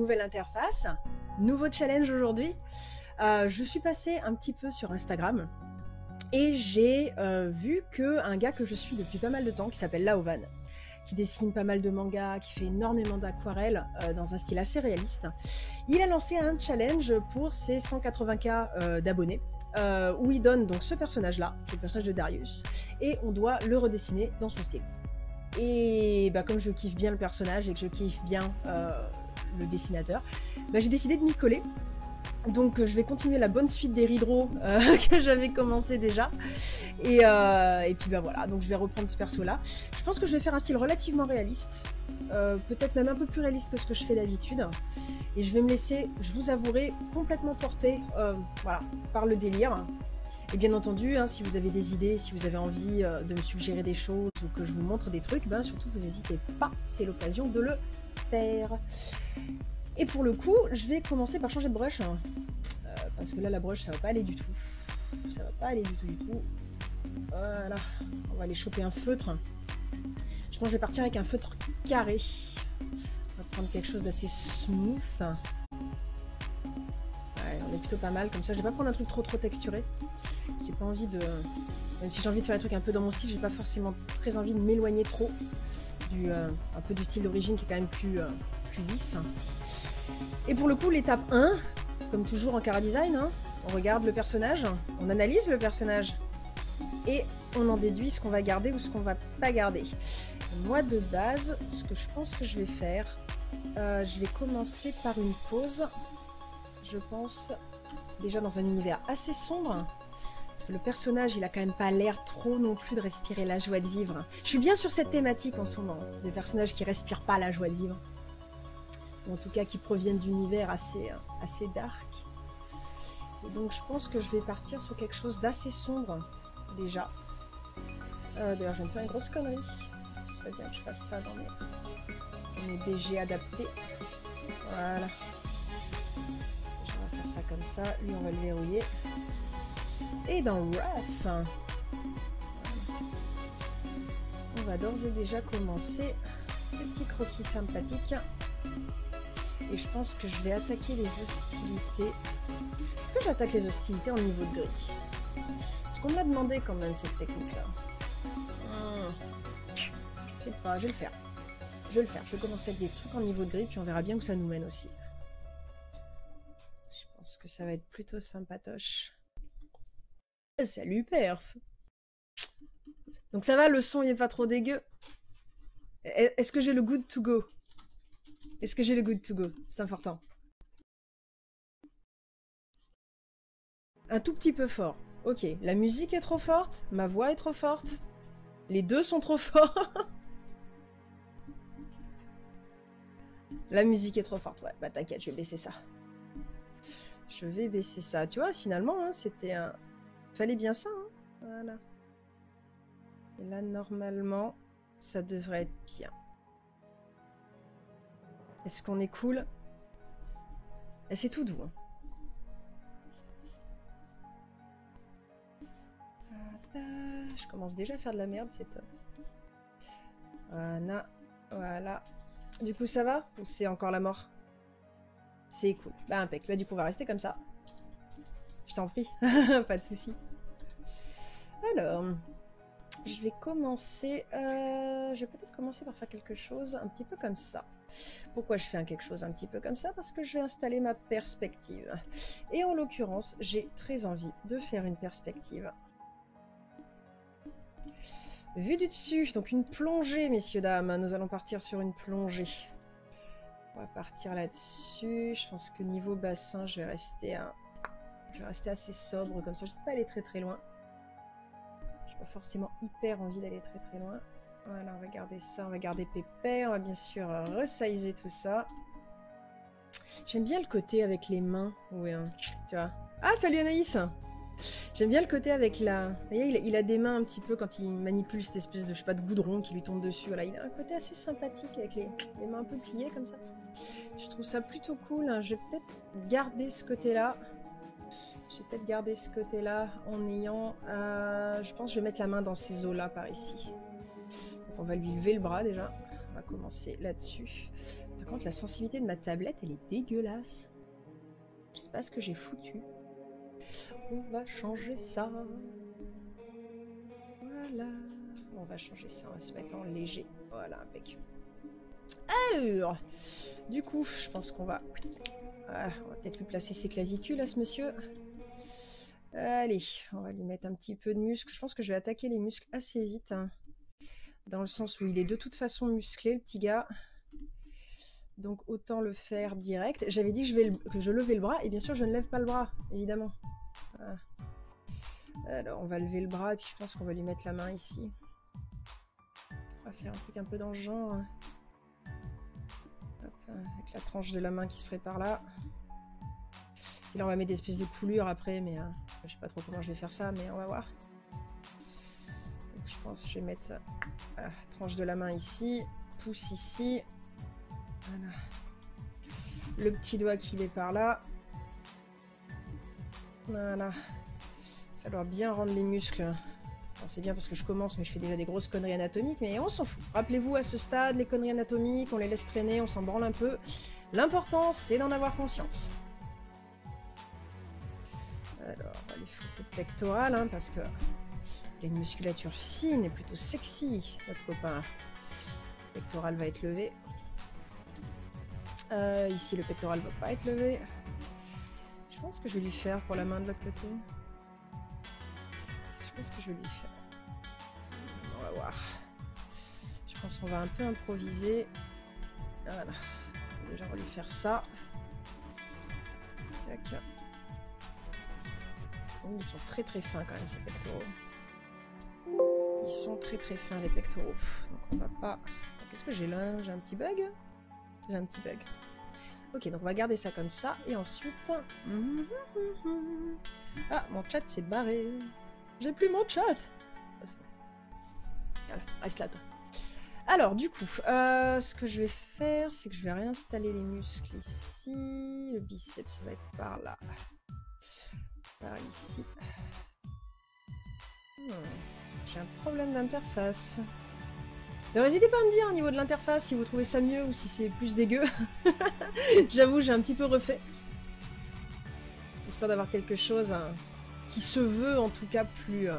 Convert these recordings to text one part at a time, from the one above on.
nouvelle interface, nouveau challenge aujourd'hui. Je suis passée un petit peu sur Instagram et j'ai vu qu'un gars que je suis depuis pas mal de temps, qui s'appelle Laovan, qui dessine pas mal de mangas, qui fait énormément d'aquarelles dans un style assez réaliste, il a lancé un challenge pour ses 180K d'abonnés, où il donne donc ce personnage-là, le personnage de Darius, et on doit le redessiner dans son style. Et bah, comme je kiffe bien le personnage et que je kiffe bien le dessinateur, bah, j'ai décidé de m'y coller. Donc je vais continuer la bonne suite des Ridro que j'avais commencé déjà. Et puis bah voilà, donc je vais reprendre ce perso-là. Je pense que je vais faire un style relativement réaliste, peut-être même un peu plus réaliste que ce que je fais d'habitude. Et je vais me laisser, je vous avouerai, complètement porter voilà, par le délire. Et bien entendu, hein, si vous avez des idées, si vous avez envie de me suggérer des choses ou que je vous montre des trucs, ben surtout vous n'hésitez pas, c'est l'occasion de le faire. Et pour le coup, je vais commencer par changer de brush, hein, parce que là la brush ça va pas aller du tout. Ça va pas aller du tout. Voilà, on va aller choper un feutre. Je pense que je vais partir avec un feutre carré. On va prendre quelque chose d'assez smooth. Ouais, on est plutôt pas mal comme ça. Je vais pas prendre un truc trop texturé. J'ai pas envie de... Même si j'ai envie de faire un truc un peu dans mon style, j'ai pas forcément très envie de m'éloigner trop du, un peu du style d'origine qui est quand même plus lisse. Et pour le coup, l'étape 1, comme toujours en Cara Design, hein, on regarde le personnage, on analyse le personnage et on en déduit ce qu'on va garder ou ce qu'on va pas garder. Moi de base, ce que je pense que je vais faire, je vais commencer par une pause, je pense, déjà dans un univers assez sombre. Parce que le personnage, il a quand même pas l'air trop non plus de respirer la joie de vivre. Je suis bien sur cette thématique en ce moment, des personnages qui respirent pas la joie de vivre. Ou en tout cas qui proviennent d'univers assez dark. Et donc je pense que je vais partir sur quelque chose d'assez sombre, déjà. D'ailleurs, je vais me faire une grosse connerie. Ce serait bien que je fasse ça dans mes BG adaptés. Voilà. On va faire ça comme ça. Lui, on va le verrouiller. Et dans Rough, on va d'ores et déjà commencer. Petit croquis sympathique. Et je pense que je vais attaquer les hostilités. Est-ce que j'attaque les hostilités en niveau de gris? Parce qu'on m'a demandé quand même cette technique-là. Je sais pas, je vais le faire. Je vais commencer avec des trucs en niveau de gris, puis on verra bien où ça nous mène aussi. Je pense que ça va être plutôt sympatoche. Salut perf. Donc ça va, le son il est pas trop dégueu. Est-ce que j'ai le good to go? Est-ce que j'ai le good to go? C'est important. Un tout petit peu fort. Ok, la musique est trop forte, ma voix est trop forte. Les deux sont trop forts. La musique est trop forte, ouais. Bah t'inquiète, je vais baisser ça. Je vais baisser ça. Tu vois, finalement, hein, c'était un... Fallait bien ça, hein. Voilà. Et là, normalement, ça devrait être bien. Est-ce qu'on est cool? Et c'est tout doux, hein. Je commence déjà à faire de la merde, c'est top. Voilà. Du coup, ça va? Ou c'est encore la mort? C'est cool. Bah, impec. Bah, du coup, on va rester comme ça. Je t'en prie. Pas de soucis. Alors, je vais commencer... je vais peut-être commencer par faire quelque chose un petit peu comme ça. Pourquoi je fais quelque chose un petit peu comme ça? Parce que je vais installer ma perspective. Et en l'occurrence, j'ai très envie de faire une perspective. Vue du dessus, donc une plongée, messieurs, dames. Nous allons partir sur une plongée. On va partir là-dessus. Je pense que niveau bassin, je vais rester assez sobre, comme ça. Je ne vais pas aller très loin. Je n'ai pas forcément hyper envie d'aller très loin. Voilà, on va garder ça, on va garder pépère. On va bien sûr resizer tout ça. J'aime bien le côté avec les mains. Oui, hein, tu vois. Ah, salut Anaïs! J'aime bien le côté avec la... Vous voyez, il a des mains un petit peu quand il manipule cette espèce de, je sais pas, de goudron qui lui tombe dessus. Voilà, il a un côté assez sympathique avec les mains un peu pliées comme ça. Je trouve ça plutôt cool. Hein. Je vais peut-être garder ce côté-là. En ayant... je pense que je vais mettre la main dans ces os-là par ici. Donc on va lui lever le bras déjà. On va commencer là-dessus. Par contre, la sensibilité de ma tablette, elle est dégueulasse. Je sais pas ce que j'ai foutu. On va changer ça. Voilà. On va changer ça, on va se mettre en léger. Voilà, impec. Alors, du coup, je pense qu'on va... Voilà, on va peut-être lui placer ses clavicules à ce monsieur. Allez, on va lui mettre un petit peu de muscle. Je pense que je vais attaquer les muscles assez vite. Hein, dans le sens où il est de toute façon musclé, le petit gars. Donc autant le faire direct. J'avais dit que je levais le bras, et bien sûr je ne lève pas le bras, évidemment. Voilà. Alors on va lever le bras, et puis je pense qu'on va lui mettre la main ici. On va faire un truc un peu dans le genre. Hop, avec la tranche de la main qui serait par là. Et là on va mettre des espèces de coulures après, mais je sais pas trop comment je vais faire ça, mais on va voir. Donc je pense que je vais mettre la tranche de la main ici, pouce ici. Voilà. Le petit doigt qui est par là. Voilà. Il va falloir bien rendre les muscles. C'est bien parce que je commence, mais je fais déjà des grosses conneries anatomiques, mais on s'en fout. Rappelez-vous, à ce stade, les conneries anatomiques, on les laisse traîner, on s'en branle un peu. L'important, c'est d'en avoir conscience. Alors, on va lui foutre le pectoral, hein, parce que il a une musculature fine et plutôt sexy, notre copain. Le pectoral va être levé. Ici, le pectoral va pas être levé. Je pense que je vais lui faire pour la main de l'autre côté. Je pense que je vais lui faire. On va voir. Je pense qu'on va un peu improviser. Voilà. Déjà, on va lui faire ça. Tac. Ils sont très très fins quand même, ces pectoraux. Ils sont très très fins, les pectoraux. Donc on va pas... Qu'est-ce que j'ai là? J'ai un petit bug? J'ai un petit bug. Ok, donc on va garder ça comme ça. Et ensuite... Ah, mon chat s'est barré. J'ai plus mon chat. Voilà, reste là. Alors, du coup, ce que je vais faire, c'est que je vais réinstaller les muscles ici. Le biceps va être par là. Par ici. J'ai un problème d'interface. N'hésitez pas à me dire au niveau de l'interface si vous trouvez ça mieux ou si c'est plus dégueu. J'avoue, j'ai un petit peu refait. Histoire d'avoir quelque chose qui se veut en tout cas plus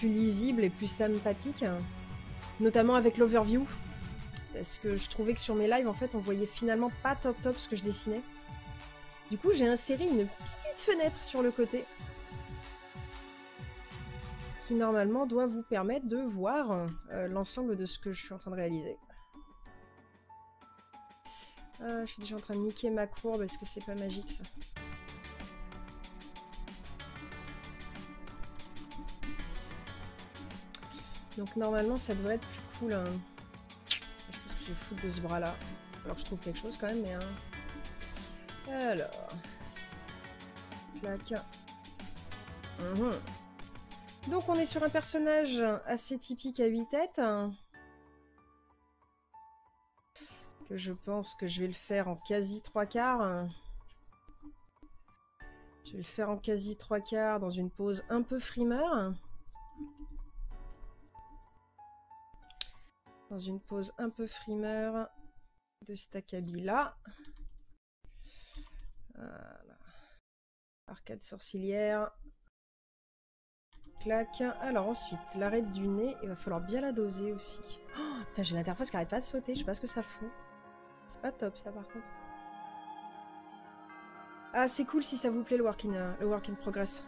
lisible et plus sympathique. Notamment avec l'overview. Parce que je trouvais que sur mes lives, en fait, on voyait finalement pas top ce que je dessinais. Du coup, j'ai inséré une petite fenêtre sur le côté. Qui normalement doit vous permettre de voir l'ensemble de ce que je suis en train de réaliser. Je suis déjà en train de niquer ma courbe, est-ce que c'est pas magique ça? Donc normalement ça devrait être plus cool. Hein. Je pense que je vais foutre de ce bras là. Alors que je trouve quelque chose quand même, mais... Alors... Clac. Donc on est sur un personnage assez typique à 8 têtes. Que je pense que je vais le faire en quasi 3/4. Je vais le faire en quasi 3/4 dans une pose un peu frimeur. Dans une pose un peu frimeur de cet acabit-là. Voilà. Arcade sourcilière. Clac. Alors ensuite, l'arête du nez, il va falloir bien la doser aussi. Oh, putain, j'ai l'interface qui arrête pas de sauter, je sais pas ce que ça fout. C'est pas top ça par contre. Ah, c'est cool si ça vous plaît le work in progress.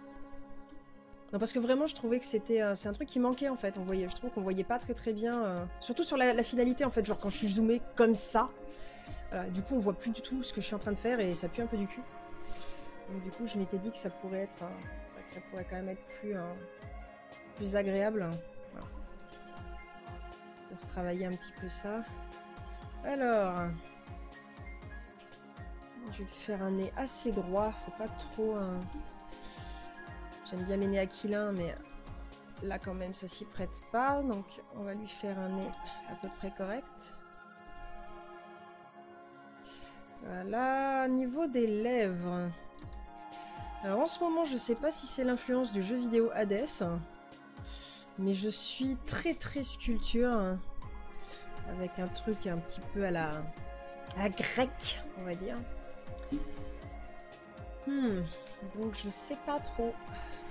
Non, parce que vraiment, je trouvais que c'était... c'est un truc qui manquait, en fait. Je trouve qu'on voyait pas très bien... surtout sur la finalité, en fait. Genre, quand je suis zoomée comme ça. Du coup, on voit plus du tout ce que je suis en train de faire et ça pue un peu du cul. Donc, du coup, je m'étais dit que ça pourrait être... que ça pourrait quand même être plus agréable. Voilà. De retravailler un petit peu ça. Alors... Je vais lui faire un nez assez droit. Faut pas trop... J'aime bien les nez aquilins, mais là quand même ça s'y prête pas. Donc on va lui faire un nez à peu près correct. Voilà, niveau des lèvres. Alors en ce moment je sais pas si c'est l'influence du jeu vidéo Hades, mais je suis très sculpture. avec un truc un petit peu à la grecque, on va dire. Donc je sais pas trop.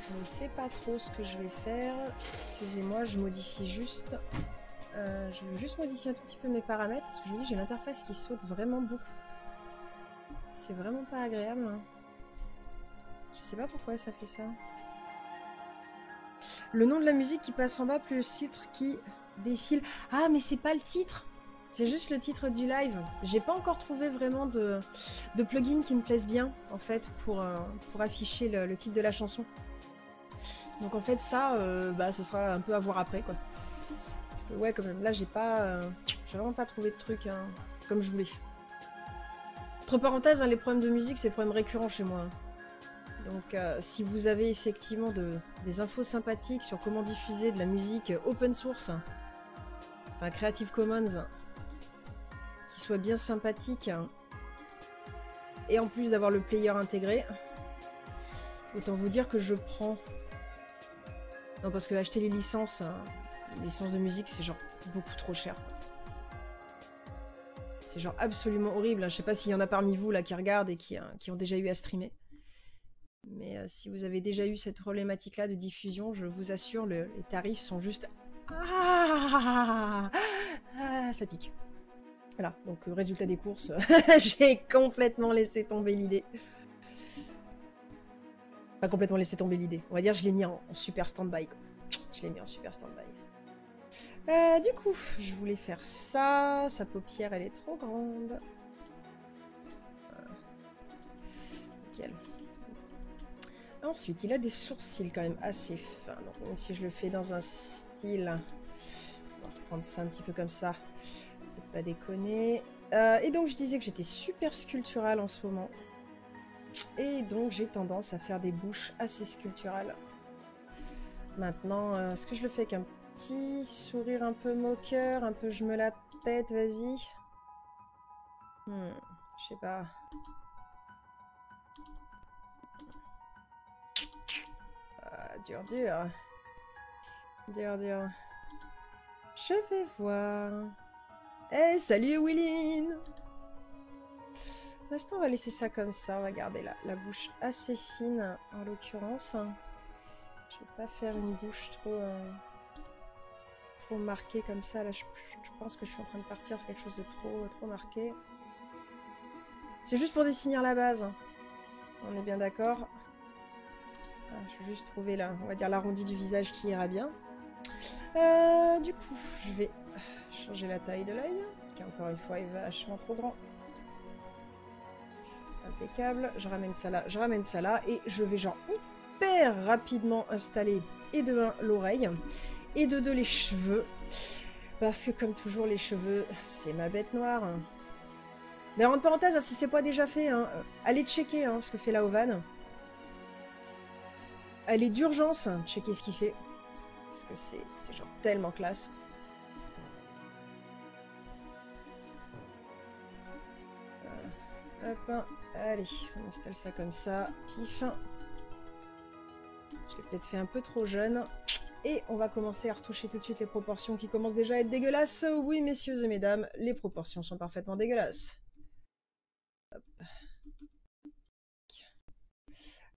Je ne sais pas trop ce que je vais faire. Excusez-moi, je modifie juste. Je vais juste modifier un tout petit peu mes paramètres parce que je vous dis, j'ai l'interface qui saute vraiment beaucoup. C'est vraiment pas agréable. Hein. Je sais pas pourquoi ça fait ça. Le nom de la musique qui passe en bas plus le titre qui défile. Ah, mais c'est pas le titre. C'est juste le titre du live. J'ai pas encore trouvé vraiment de plugin qui me plaise bien, en fait, pour afficher le titre de la chanson. Donc en fait, ça, ce sera un peu à voir après, quoi. Parce que ouais, quand même, là, j'ai vraiment pas trouvé de truc hein, comme je voulais. Entre parenthèses, hein, les problèmes de musique, c'est des problèmes récurrents chez moi. Donc si vous avez effectivement des infos sympathiques sur comment diffuser de la musique open source, enfin Creative Commons, qui soit bien sympathique, et en plus d'avoir le player intégré, autant vous dire que je prends. Non, parce que acheter les licences de musique, c'est genre beaucoup trop cher. C'est genre absolument horrible. Je sais pas s'il y en a parmi vous là qui regardent et qui ont déjà eu à streamer. Mais si vous avez déjà eu cette problématique-là de diffusion, je vous assure, les tarifs sont juste... ça pique. Voilà, donc résultat des courses, j'ai complètement laissé tomber l'idée. Pas complètement laissé tomber l'idée. On va dire je l'ai mis en super stand-by. Je l'ai mis en super stand-by. Du coup, je voulais faire ça. Sa paupière, elle est trop grande. Nickel. Ensuite, il a des sourcils quand même assez fins. Donc, même si je le fais dans un style... On va reprendre ça un petit peu comme ça. Peut-être pas déconner. Et donc, je disais que j'étais super sculpturale en ce moment. Et donc, j'ai tendance à faire des bouches assez sculpturales. Maintenant, est-ce que je le fais avec un petit sourire un peu moqueur, un peu je me la pète, vas-y. Je sais pas. Dur, dur. Dur, dur. Je vais voir. Hey, salut Willine. Pour l'instant, on va laisser ça comme ça. On va garder la bouche assez fine, en l'occurrence. Je vais pas faire une bouche trop marquée comme ça. Là, je pense que je suis en train de partir sur quelque chose de trop marqué. C'est juste pour définir la base. On est bien d'accord. Je vais juste trouver là, on va dire l'arrondi du visage qui ira bien. Du coup, je vais changer la taille de l'œil, qui encore une fois est vachement trop grand. Impeccable. Je ramène ça là, et je vais genre hyper rapidement installer et de 1 l'oreille, et de 2 les cheveux. Parce que comme toujours, les cheveux, c'est ma bête noire. D'ailleurs, entre parenthèses, si c'est pas déjà fait, allez checker ce que fait la Ovan. Elle est d'urgence, checker ce qu'il fait. Parce que c'est genre tellement classe. Hop, allez, on installe ça comme ça. Pif. Je l'ai peut-être fait un peu trop jeune. Et on va commencer à retoucher tout de suite les proportions qui commencent déjà à être dégueulasses. Oui, messieurs et mesdames, les proportions sont parfaitement dégueulasses. Hop.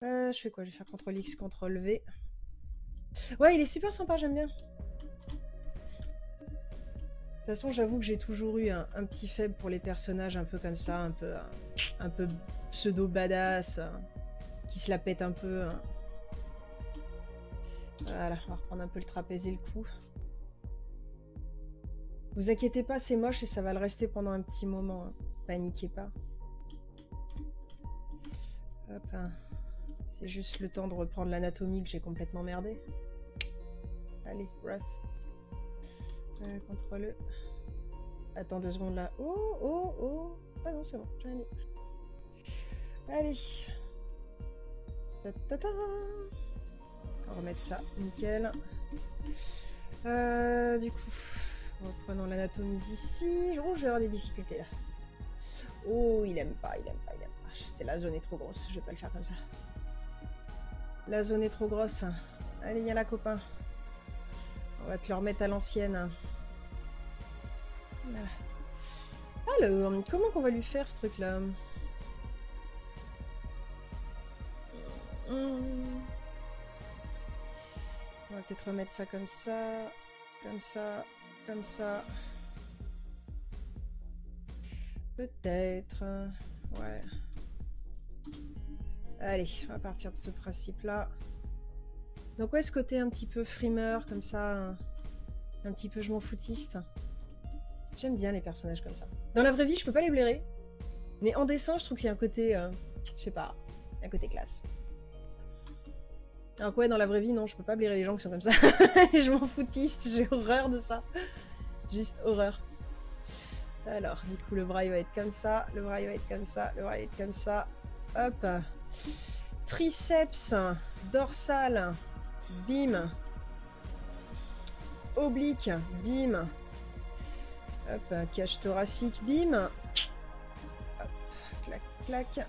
Je fais quoi? Je vais faire CTRL-X, CTRL-V. Ouais, il est super sympa, j'aime bien. De toute façon, j'avoue que j'ai toujours eu un petit faible pour les personnages un peu comme ça, un peu pseudo-badass, qui se la pètent un peu. Voilà, on va reprendre un peu le trapèze et le cou. Vous inquiétez pas, c'est moche et ça va le rester pendant un petit moment. Paniquez pas. Hop, c'est juste le temps de reprendre l'anatomie que j'ai complètement merdé. Allez, rough. CTRL-E. Attends 2 secondes là. Oh. Ah non, c'est bon, j'ai rien dit. Allez. Ta-ta-ta. On va remettre ça, nickel. Du coup, reprenons l'anatomie ici. Oh, je vais avoir des difficultés là. Oh, il aime pas. C'est la zone est trop grosse, je vais pas le faire comme ça. La zone est trop grosse. Allez, viens là, copain. On va te le remettre à l'ancienne. Alors, comment qu'on va lui faire ce truc-là? On va peut-être remettre ça comme ça, comme ça, comme ça. Peut-être. Ouais. Allez, on va partir de ce principe-là. Donc ouais, ce côté un petit peu frimeur, comme ça, un petit peu je m'en foutiste. J'aime bien les personnages comme ça. Dans la vraie vie, je peux pas les blairer. Mais en dessin, je trouve qu'il y a un côté, je sais pas, un côté classe. Alors que ouais, dans la vraie vie, non, je peux pas blairer les gens qui sont comme ça. Je m'en foutiste, j'ai horreur de ça. Juste horreur. Alors, du coup, le bras, il va être comme ça, le bras, il va être comme ça, le bras, il va être comme ça. Hop. Triceps, dorsal, bim. Oblique, bim. Hop, cage thoracique, bim. Hop, clac, clac.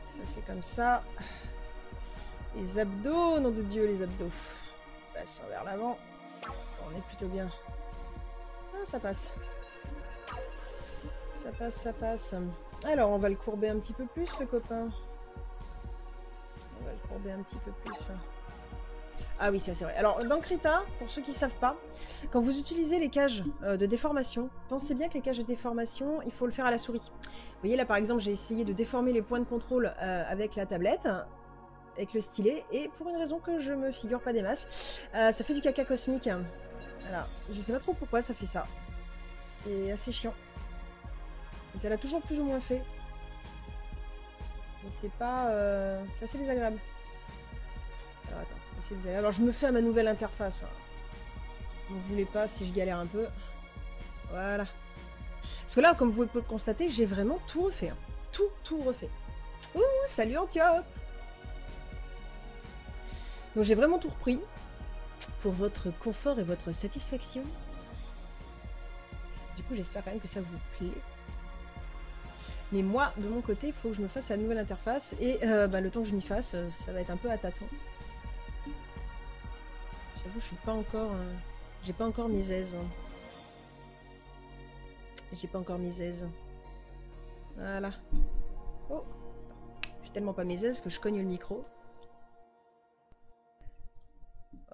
Ça, c'est comme ça. Les abdos, nom de Dieu, les abdos. Passe vers l'avant. On est plutôt bien. Ah, ça passe. Ça passe, ça passe. Alors, on va le courber un petit peu plus, le copain. On va le courber un petit peu plus. Ah oui, c'est vrai. Alors, dans Krita, pour ceux qui ne savent pas, quand vous utilisez les cages de déformation, pensez bien que les cages de déformation, il faut le faire à la souris. Vous voyez, là, par exemple, j'ai essayé de déformer les points de contrôle avec la tablette, avec le stylet, et pour une raison que je me figure pas des masses, ça fait du caca cosmique. Voilà. Je sais pas trop pourquoi ça fait ça. C'est assez chiant. Mais ça l'a toujours plus ou moins fait. Mais c'est pas... c'est assez désagréable. Alors attends, c'est assez désagréable. Alors je me fais à ma nouvelle interface. Vous voulez pas si je galère un peu. Voilà. Parce que là, comme vous pouvez le constater, j'ai vraiment tout refait. Hein. Tout refait. Ouh, salut Antiope! Donc j'ai vraiment tout repris. Pour votre confort et votre satisfaction. Du coup, j'espère quand même que ça vous plaît. Mais moi, de mon côté, il faut que je me fasse la nouvelle interface. Et le temps que je m'y fasse, ça va être un peu à tâtons. J'avoue, je suis pas encore... j'ai pas encore mes aises. J'ai pas encore mes aises. Voilà. Oh! J'ai tellement pas mes aises que je cogne le micro.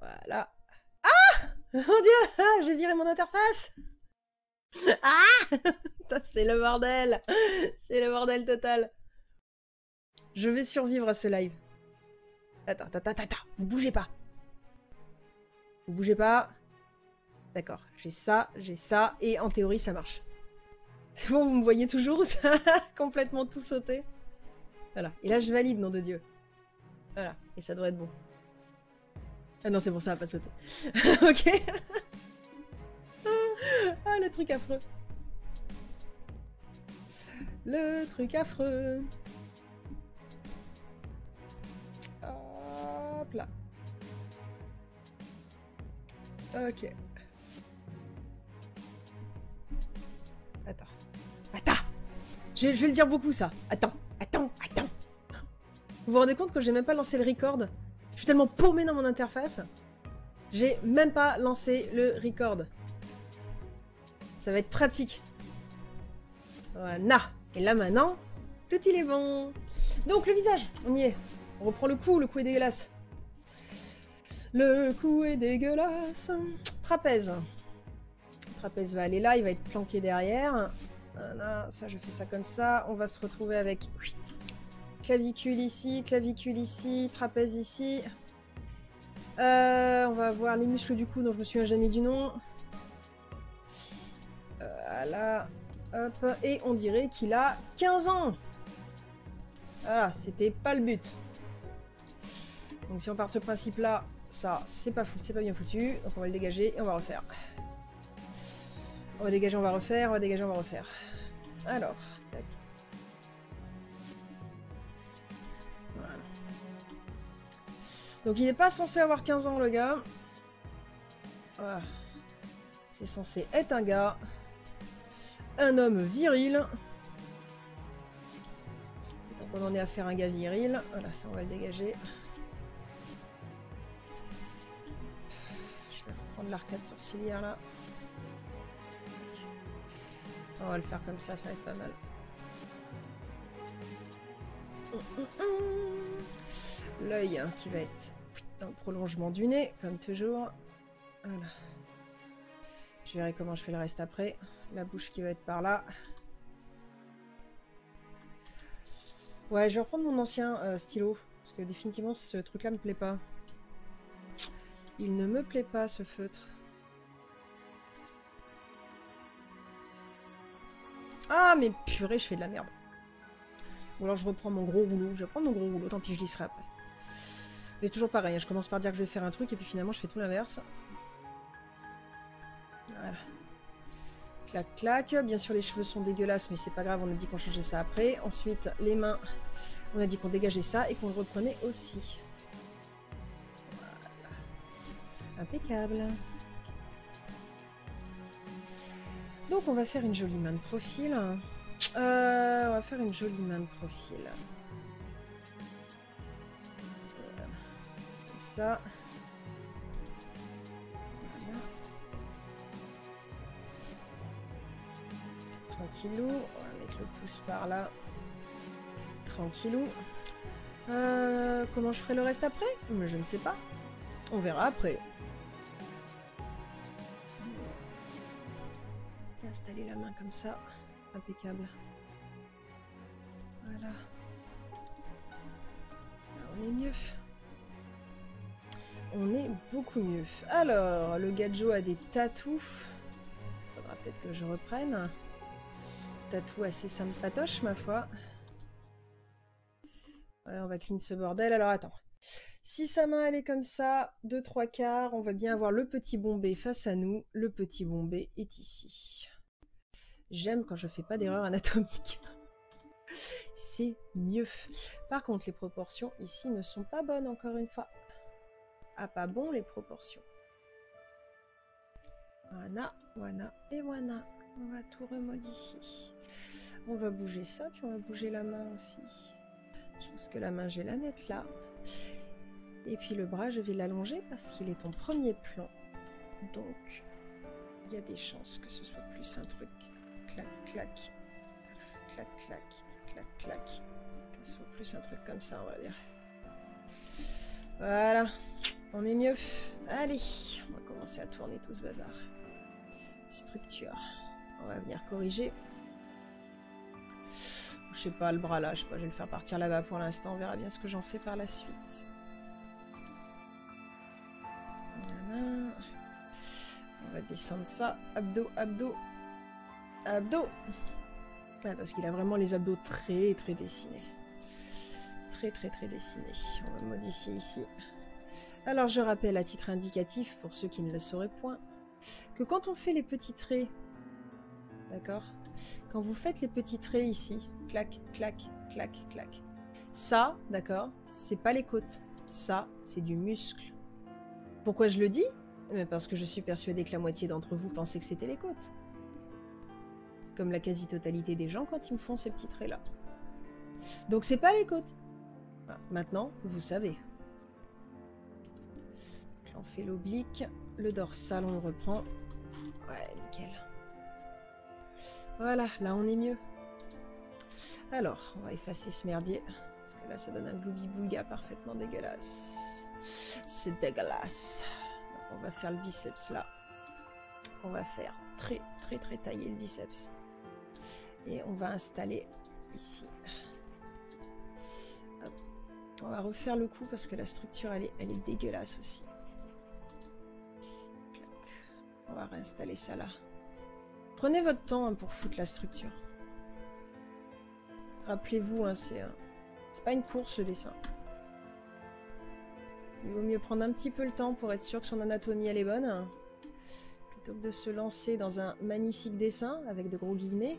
Voilà. Ah! Mon Dieu! Ah, j'ai viré mon interface! Ah! C'est le bordel! C'est le bordel total. Je vais survivre à ce live. Attends. Vous bougez pas. Vous bougez pas. D'accord. J'ai ça, et en théorie, ça marche. C'est bon, vous me voyez toujours ou ça a complètement tout sauté? Voilà. Et là, je valide, nom de Dieu. Voilà. Et ça devrait être bon. Ah non, c'est bon, ça va pas sauter. Ok. Ah, le truc affreux. Le truc affreux. Hop là. Ok. Attends. Je vais le dire beaucoup, ça. Attends. Vous vous rendez compte que j'ai même pas lancé le record? Je suis tellement paumé dans mon interface. J'ai même pas lancé le record. Ça va être pratique. Voilà. Et là maintenant, tout il est bon. Donc le visage, on y est. On reprend le cou est dégueulasse. Le cou est dégueulasse. Trapèze. Trapèze va aller là, il va être planqué derrière. Voilà, ça je fais ça comme ça. On va se retrouver avec clavicule ici, trapèze ici. On va voir les muscles du cou dont je me souviens jamais du nom. Voilà. Hop. Et on dirait qu'il a 15 ans. Voilà, c'était pas le but. Donc si on part de ce principe-là, ça, c'est pas bien foutu. Donc on va le dégager et on va refaire. On va dégager, on va refaire, Alors, tac. Voilà. Donc il n'est pas censé avoir 15 ans, le gars. Voilà. C'est censé être un gars. Un homme viril. Donc on en est à faire un gars viril. Voilà, ça on va le dégager. Je vais reprendre l'arcade sourcilière là. On va le faire comme ça va être pas mal. L'œil hein, qui va être dans le prolongement du nez, comme toujours. Voilà. Je verrai comment je fais le reste après. La bouche qui va être par là. Ouais, je vais reprendre mon ancien stylo. Parce que définitivement, ce truc-là me plaît pas. Il ne me plaît pas, ce feutre. Ah, mais purée, je fais de la merde. Ou alors je reprends mon gros rouleau. Je vais prendre mon gros rouleau, tant pis, je lisserai après. Mais c'est toujours pareil, hein. Je commence par dire que je vais faire un truc et puis finalement je fais tout l'inverse. Voilà. Clac, clac. Bien sûr, les cheveux sont dégueulasses, mais c'est pas grave, on a dit qu'on changeait ça après. Ensuite, les mains, on a dit qu'on dégageait ça et qu'on le reprenait aussi. Voilà. Impeccable. Donc, on va faire une jolie main de profil. On va faire une jolie main de profil. Voilà. Comme ça. Voilà. Tranquillou. On va mettre le pouce par là. Tranquillou. Comment je ferai le reste après? Mais je ne sais pas. On verra après. Installer la main comme ça. Impeccable. Voilà. Là, on est mieux. On est beaucoup mieux. Alors, le Gadjo a des tatous. Faudra peut-être que je reprenne. Tatou assez sympatoche, ma foi. Ouais, on va clean ce bordel. Alors, attends. Si sa main, elle est comme ça, 2-3 quarts, on va bien avoir le petit Bombay face à nous. Le petit Bombay est ici. J'aime quand je fais pas d'erreur anatomique. C'est mieux. Par contre, les proportions ici ne sont pas bonnes, encore une fois. Ah, pas bon, les proportions. Voilà, voilà et voilà. On va tout remodifier. On va bouger ça, puis on va bouger la main aussi. Je pense que la main, je vais la mettre là. Et puis le bras, je vais l'allonger parce qu'il est en premier plan. Donc, il y a des chances que ce soit plus un truc clac, clac, clac, clac, clac, clac. Que ce soit plus un truc comme ça, on va dire. Voilà, on est mieux. Allez, on va commencer à tourner tout ce bazar. Structure. On va venir corriger. Je sais pas, le bras là, je sais pas, je vais le faire partir là-bas pour l'instant. On verra bien ce que j'en fais par la suite. Voilà. On va descendre ça. Abdos, abdos, abdos. Ouais, parce qu'il a vraiment les abdos très, très dessinés. Très, très, très dessinés. On va le modifier ici. Alors, je rappelle à titre indicatif, pour ceux qui ne le sauraient point, que quand on fait les petits traits, d'accord, quand vous faites les petits traits ici, clac, clac, clac, clac, ça, d'accord, c'est pas les côtes. Ça, c'est du muscle. Pourquoi je le dis? Mais parce que je suis persuadée que la moitié d'entre vous pensaient que c'était les côtes. Comme la quasi-totalité des gens quand ils me font ces petits traits-là. Donc c'est pas les côtes. Voilà, maintenant, vous savez. Là, on fait l'oblique. Le dorsal, on le reprend. Ouais, nickel. Voilà, là on est mieux. Alors, on va effacer ce merdier. Parce que là, ça donne un gloubi-boulga parfaitement dégueulasse. C'est dégueulasse. Donc, on va faire le biceps là. On va faire très, très, très tailler le biceps. Et on va installer ici. Hop. On va refaire le coup parce que la structure, elle est dégueulasse aussi. On va réinstaller ça là. Prenez votre temps hein, pour foutre la structure. Rappelez-vous, hein, c'est pas une course le dessin. Il vaut mieux prendre un petit peu le temps pour être sûr que son anatomie elle est bonne. Hein, plutôt que de se lancer dans un magnifique dessin avec de gros guillemets.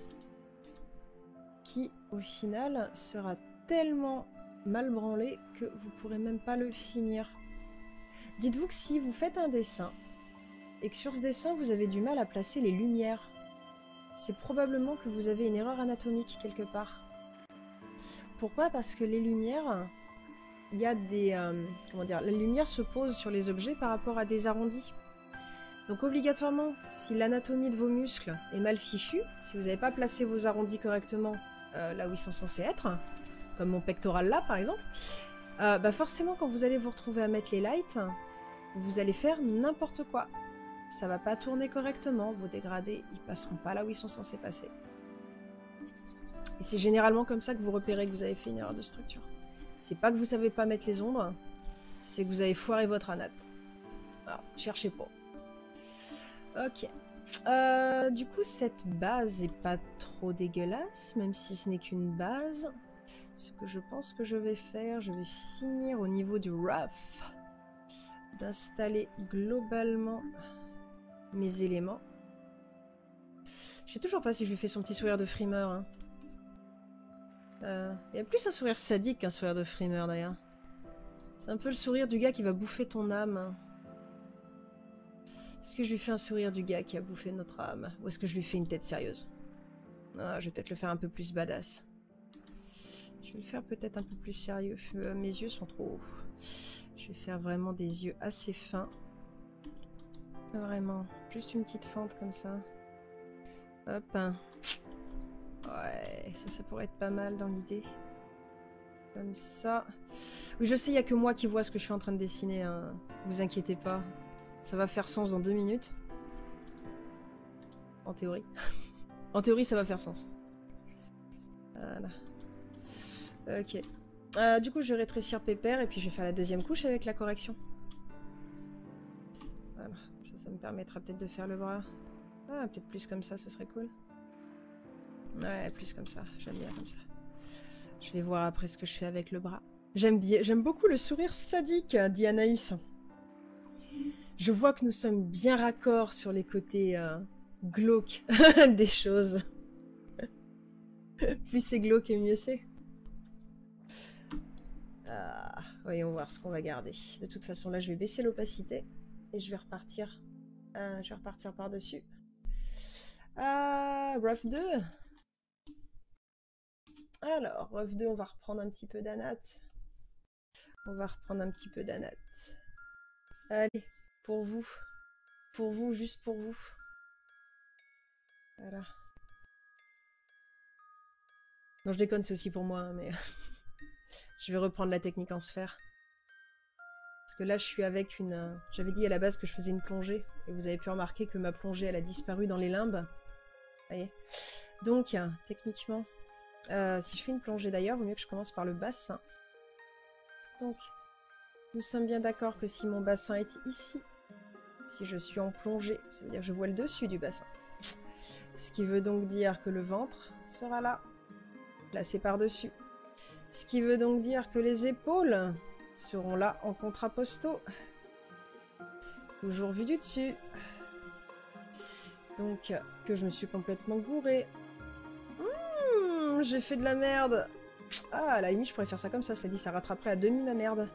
Qui, au final, sera tellement mal branlé que vous pourrez même pas le finir. Dites-vous que si vous faites un dessin et que sur ce dessin vous avez du mal à placer les lumières, c'est probablement que vous avez une erreur anatomique quelque part. Pourquoi? Parce que les lumières, il y a des... comment dire? La lumière se pose sur les objets par rapport à des arrondis. Donc obligatoirement, si l'anatomie de vos muscles est mal fichue, si vous n'avez pas placé vos arrondis correctement là où ils sont censés être, comme mon pectoral là par exemple, bah forcément quand vous allez vous retrouver à mettre les lights, vous allez faire n'importe quoi. Ça va pas tourner correctement, vos dégradés ils passeront pas là où ils sont censés passer. Et c'est généralement comme ça que vous repérez que vous avez fait une erreur de structure. C'est pas que vous savez pas mettre les ombres, c'est que vous avez foiré votre anat. Alors, cherchez pas. Ok. Du coup, cette base est pas trop dégueulasse, même si ce n'est qu'une base. Ce que je pense que je vais faire, je vais finir au niveau du rough, d'installer globalement mes éléments. Je sais toujours pas si je lui fais son petit sourire de frimeur. Hein. Il y a plus un sourire sadique qu'un sourire de frimeur d'ailleurs. C'est un peu le sourire du gars qui va bouffer ton âme. Est-ce que je lui fais un sourire du gars qui a bouffé notre âme? Ou est-ce que je lui fais une tête sérieuse? Ah, je vais peut-être le faire un peu plus badass. Je vais le faire peut-être un peu plus sérieux. Mes yeux sont trop hauts. Je vais faire vraiment des yeux assez fins. Vraiment. Juste une petite fente comme ça. Hop. Ouais, ça pourrait être pas mal dans l'idée. Comme ça. Oui, je sais, il n'y a que moi qui vois ce que je suis en train de dessiner. Hein. Vous inquiétez pas. Ça va faire sens dans 2 minutes. En théorie. En théorie, ça va faire sens. Voilà. Ok. Du coup, je vais rétrécir Pépère et puis je vais faire la deuxième couche avec la correction. Voilà. Ça me permettra peut-être de faire le bras. Ah, peut-être plus comme ça, ce serait cool. Ouais, plus comme ça. J'aime bien comme ça. Je vais voir après ce que je fais avec le bras. J'aime beaucoup le sourire sadique, dit Anaïs. Je vois que nous sommes bien raccords sur les côtés glauques des choses. Plus c'est glauque et mieux c'est. Voyons voir ce qu'on va garder. De toute façon, là, je vais baisser l'opacité et je vais repartir. Par-dessus. Rough 2. Alors, Rough 2, on va reprendre un petit peu d'anat. Allez, pour vous. Pour vous, juste pour vous. Voilà. Non, je déconne, c'est aussi pour moi, hein, mais... je vais reprendre la technique en sphère. Parce que là, je suis avec une... J'avais dit à la base que je faisais une plongée. Et vous avez pu remarquer que ma plongée, elle a disparu dans les limbes. Vous voyez. Donc, techniquement... si je fais une plongée d'ailleurs, vaut mieux que je commence par le bassin. Donc, nous sommes bien d'accord que si mon bassin est ici, si je suis en plongée, ça veut dire que je vois le dessus du bassin. Ce qui veut donc dire que le ventre sera là, placé par-dessus. Ce qui veut donc dire que les épaules seront là en contrapposto. Toujours vu du dessus. Donc, que je me suis complètement gourée. J'ai fait de la merde. Ah, à la limite, je pourrais faire ça comme ça. Cela dit, ça rattraperait à demi ma merde.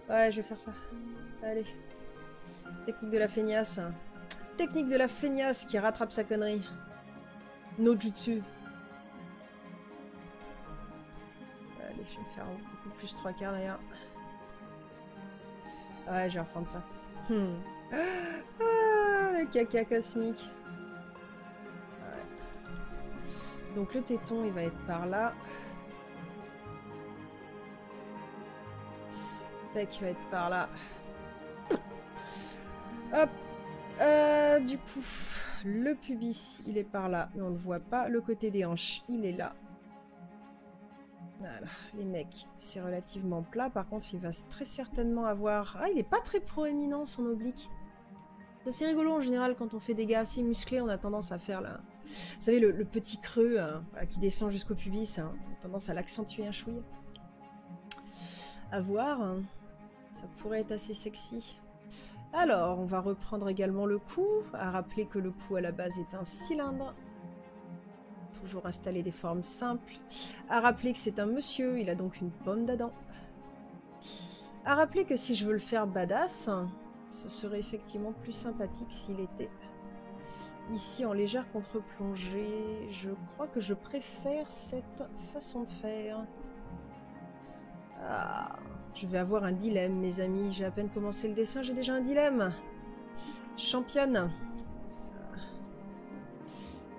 Ouais, je vais faire ça. Allez. Technique de la feignasse. Technique de la feignasse qui rattrape sa connerie. No jutsu. Allez, je vais me faire beaucoup plus 3/4 d'ailleurs. Ouais, je vais reprendre ça. Le caca cosmique. Ouais. Donc le téton, il va être par là. Le pec va être par là. Hop. Du coup, le pubis, il est par là, mais on ne le voit pas. Le côté des hanches, il est là. Voilà, les mecs, c'est relativement plat. Par contre, il va très certainement avoir... Ah, il est pas très proéminent, son oblique. C'est assez rigolo, en général, quand on fait des gars assez musclés, on a tendance à faire, là... Vous savez, le petit creux voilà, qui descend jusqu'au pubis, hein, on a tendance à l'accentuer un chouïa. À voir, hein. Ça pourrait être assez sexy. Alors, on va reprendre également le cou, à rappeler que le cou à la base est un cylindre. Toujours installer des formes simples. À rappeler que c'est un monsieur, il a donc une pomme d'Adam. À rappeler que si je veux le faire badass, ce serait effectivement plus sympathique s'il était ici en légère contre-plongée. Je crois que je préfère cette façon de faire. Ah, je vais avoir un dilemme, mes amis. J'ai à peine commencé le dessin, j'ai déjà un dilemme. Championne.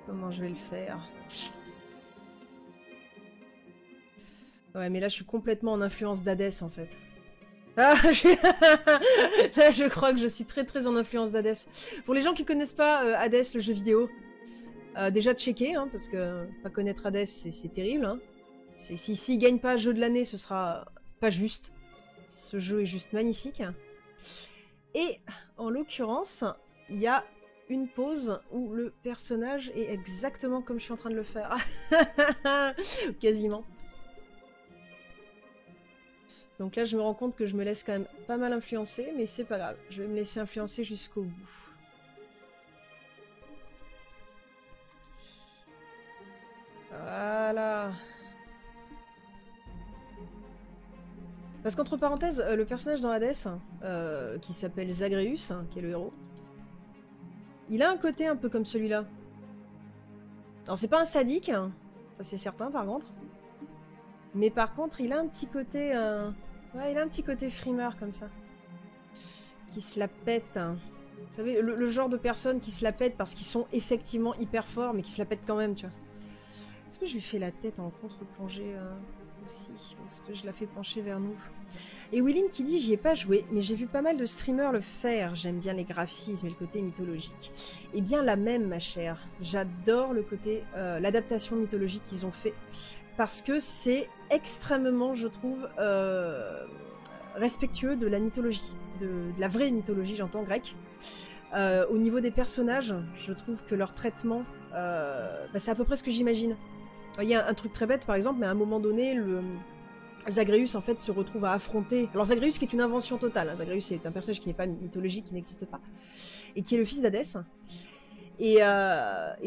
Comment je vais le faire? Ouais, mais là, je suis complètement en influence d'Hadès, en fait. Ah, là, je crois que je suis très très en influence d'Hadès. Pour les gens qui connaissent pas Hadès, le jeu vidéo, déjà checker, hein, parce que pas connaître Hadès, c'est terrible. Hein. S'il gagne pas jeu de l'année, ce sera pas juste. Ce jeu est juste magnifique. Et en l'occurrence, il y a une pause où le personnage est exactement comme je suis en train de le faire. Quasiment. Donc là, je me rends compte que je me laisse quand même pas mal influencer, mais c'est pas grave. Je vais me laisser influencer jusqu'au bout. Voilà. Parce qu'entre parenthèses, le personnage dans Hades, qui s'appelle Zagreus, qui est le héros, il a un côté un peu comme celui-là. Alors c'est pas un sadique, hein, ça c'est certain par contre. Mais par contre, il a un petit côté... ouais, il a un petit côté frimeur comme ça. Qui se la pète. Hein. Vous savez, le genre de personnes qui se la pètent parce qu'ils sont effectivement hyper forts, mais qui se la pètent quand même, tu vois. Est-ce que je lui fais la tête en contre-plongée aussi? Est-ce que je la fais pencher vers nous? Et Willine qui dit, j'y ai pas joué, mais j'ai vu pas mal de streamers le faire. J'aime bien les graphismes et le côté mythologique. Eh bien, la même, ma chère. J'adore le côté, l'adaptation mythologique qu'ils ont fait. Parce que c'est extrêmement, je trouve, respectueux de la mythologie. De la vraie mythologie, j'entends, grecque. Au niveau des personnages, je trouve que leur traitement, c'est à peu près ce que j'imagine. Il y a un truc très bête, par exemple, mais à un moment donné, Zagreus, en fait, se retrouve à affronter... Alors, Zagreus, qui est une invention totale. Hein. Zagreus est un personnage qui n'est pas mythologique, qui n'existe pas, et qui est le fils d'Hadès. Et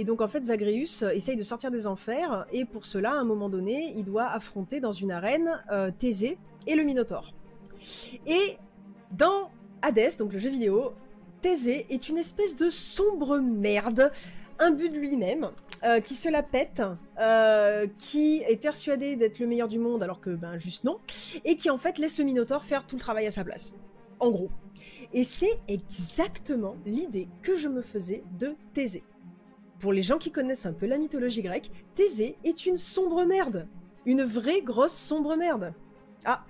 donc, en fait, Zagreus essaye de sortir des enfers, et pour cela, à un moment donné, il doit affronter dans une arène Thésée et le Minotaure. Et dans Hades, donc le jeu vidéo, Thésée est une espèce de sombre merde, imbu de lui-même, qui se la pète, qui est persuadé d'être le meilleur du monde alors que ben juste non, et qui en fait laisse le Minotaure faire tout le travail à sa place. En gros. Et c'est exactement l'idée que je me faisais de Thésée. Pour les gens qui connaissent un peu la mythologie grecque, Thésée est une sombre merde. Une vraie grosse sombre merde. Ah,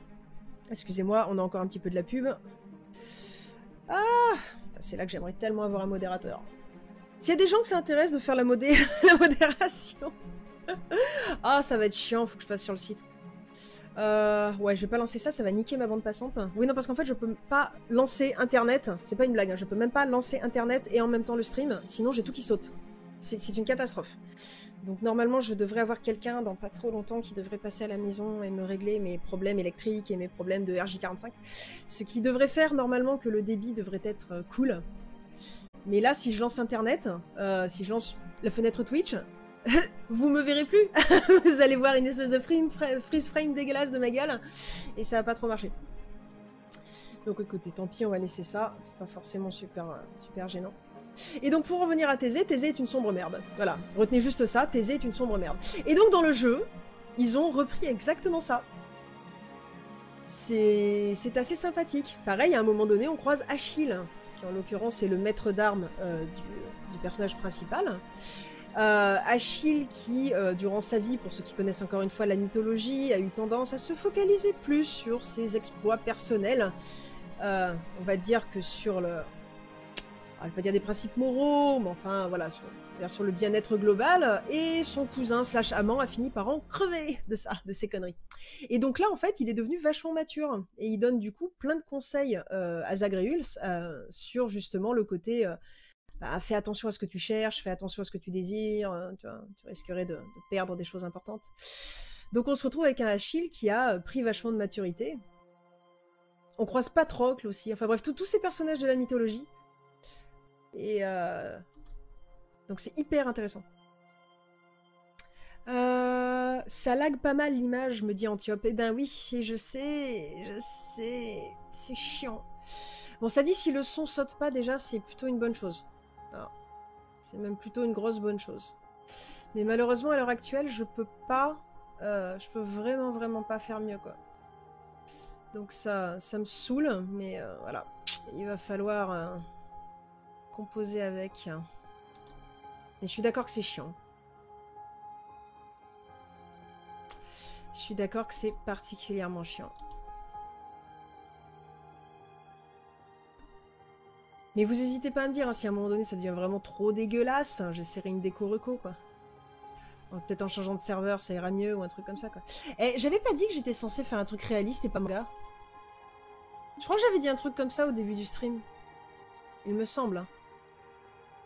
excusez-moi, on a encore un petit peu de la pub. Ah, c'est là que j'aimerais tellement avoir un modérateur. S'il y a des gens que ça intéresse de faire la modération. Ah, ça va être chiant, faut que je passe sur le site. Ouais, je vais pas lancer ça, ça va niquer ma bande passante. Oui, non, parce qu'en fait, je peux pas lancer Internet. C'est pas une blague, hein, je peux même pas lancer Internet et en même temps le stream, sinon j'ai tout qui saute. C'est une catastrophe. Donc normalement, je devrais avoir quelqu'un dans pas trop longtemps qui devrait passer à la maison et me régler mes problèmes électriques et mes problèmes de RJ45. Ce qui devrait faire normalement que le débit devrait être cool. Mais là, si je lance Internet, si je lance la fenêtre Twitch, vous me verrez plus. Vous allez voir une espèce de freeze frame dégueulasse de ma gueule. Et ça va pas trop marcher. Donc écoutez, tant pis, on va laisser ça. C'est pas forcément super gênant. Et donc pour revenir à Thésée, Thésée est une sombre merde. Voilà, retenez juste ça, Thésée est une sombre merde. Et donc dans le jeu, ils ont repris exactement ça. C'est assez sympathique. Pareil, à un moment donné, on croise Achille, qui en l'occurrence est le maître d'armes du personnage principal. Achille qui, durant sa vie, pour ceux qui connaissent encore une fois la mythologie, a eu tendance à se focaliser plus sur ses exploits personnels. On va dire que sur le... je vais pas dire des principes moraux, mais enfin, voilà, sur le bien-être global, et son cousin slash amant a fini par en crever de ça, de ces conneries. Et donc là, en fait, il est devenu vachement mature, et il donne du coup plein de conseils à Zagreus sur justement le côté... fais attention à ce que tu cherches, fais attention à ce que tu désires, tu risquerais de perdre des choses importantes. Donc on se retrouve avec un Achille qui a pris vachement de maturité. On croise Patrocle aussi, enfin bref, tous ces personnages de la mythologie. Et donc c'est hyper intéressant. Ça lag pas mal l'image, me dit Antiope. Eh ben oui, je sais, c'est chiant. Bon, ça dit, si le son saute pas, déjà, c'est plutôt une bonne chose. C'est même plutôt une grosse bonne chose. Mais malheureusement, à l'heure actuelle, je peux pas... je peux vraiment pas faire mieux, quoi. Donc ça me saoule, mais voilà. Il va falloir... Composer avec. Et je suis d'accord que c'est chiant. Je suis d'accord que c'est particulièrement chiant. Mais vous n'hésitez pas à me dire, hein, si à un moment donné ça devient vraiment trop dégueulasse, j'essaierai une déco reco, quoi. Peut-être en changeant de serveur, ça ira mieux, ou un truc comme ça, quoi. Eh, j'avais pas dit que j'étais censée faire un truc réaliste et pas manga. Je crois que j'avais dit un truc comme ça au début du stream. Il me semble.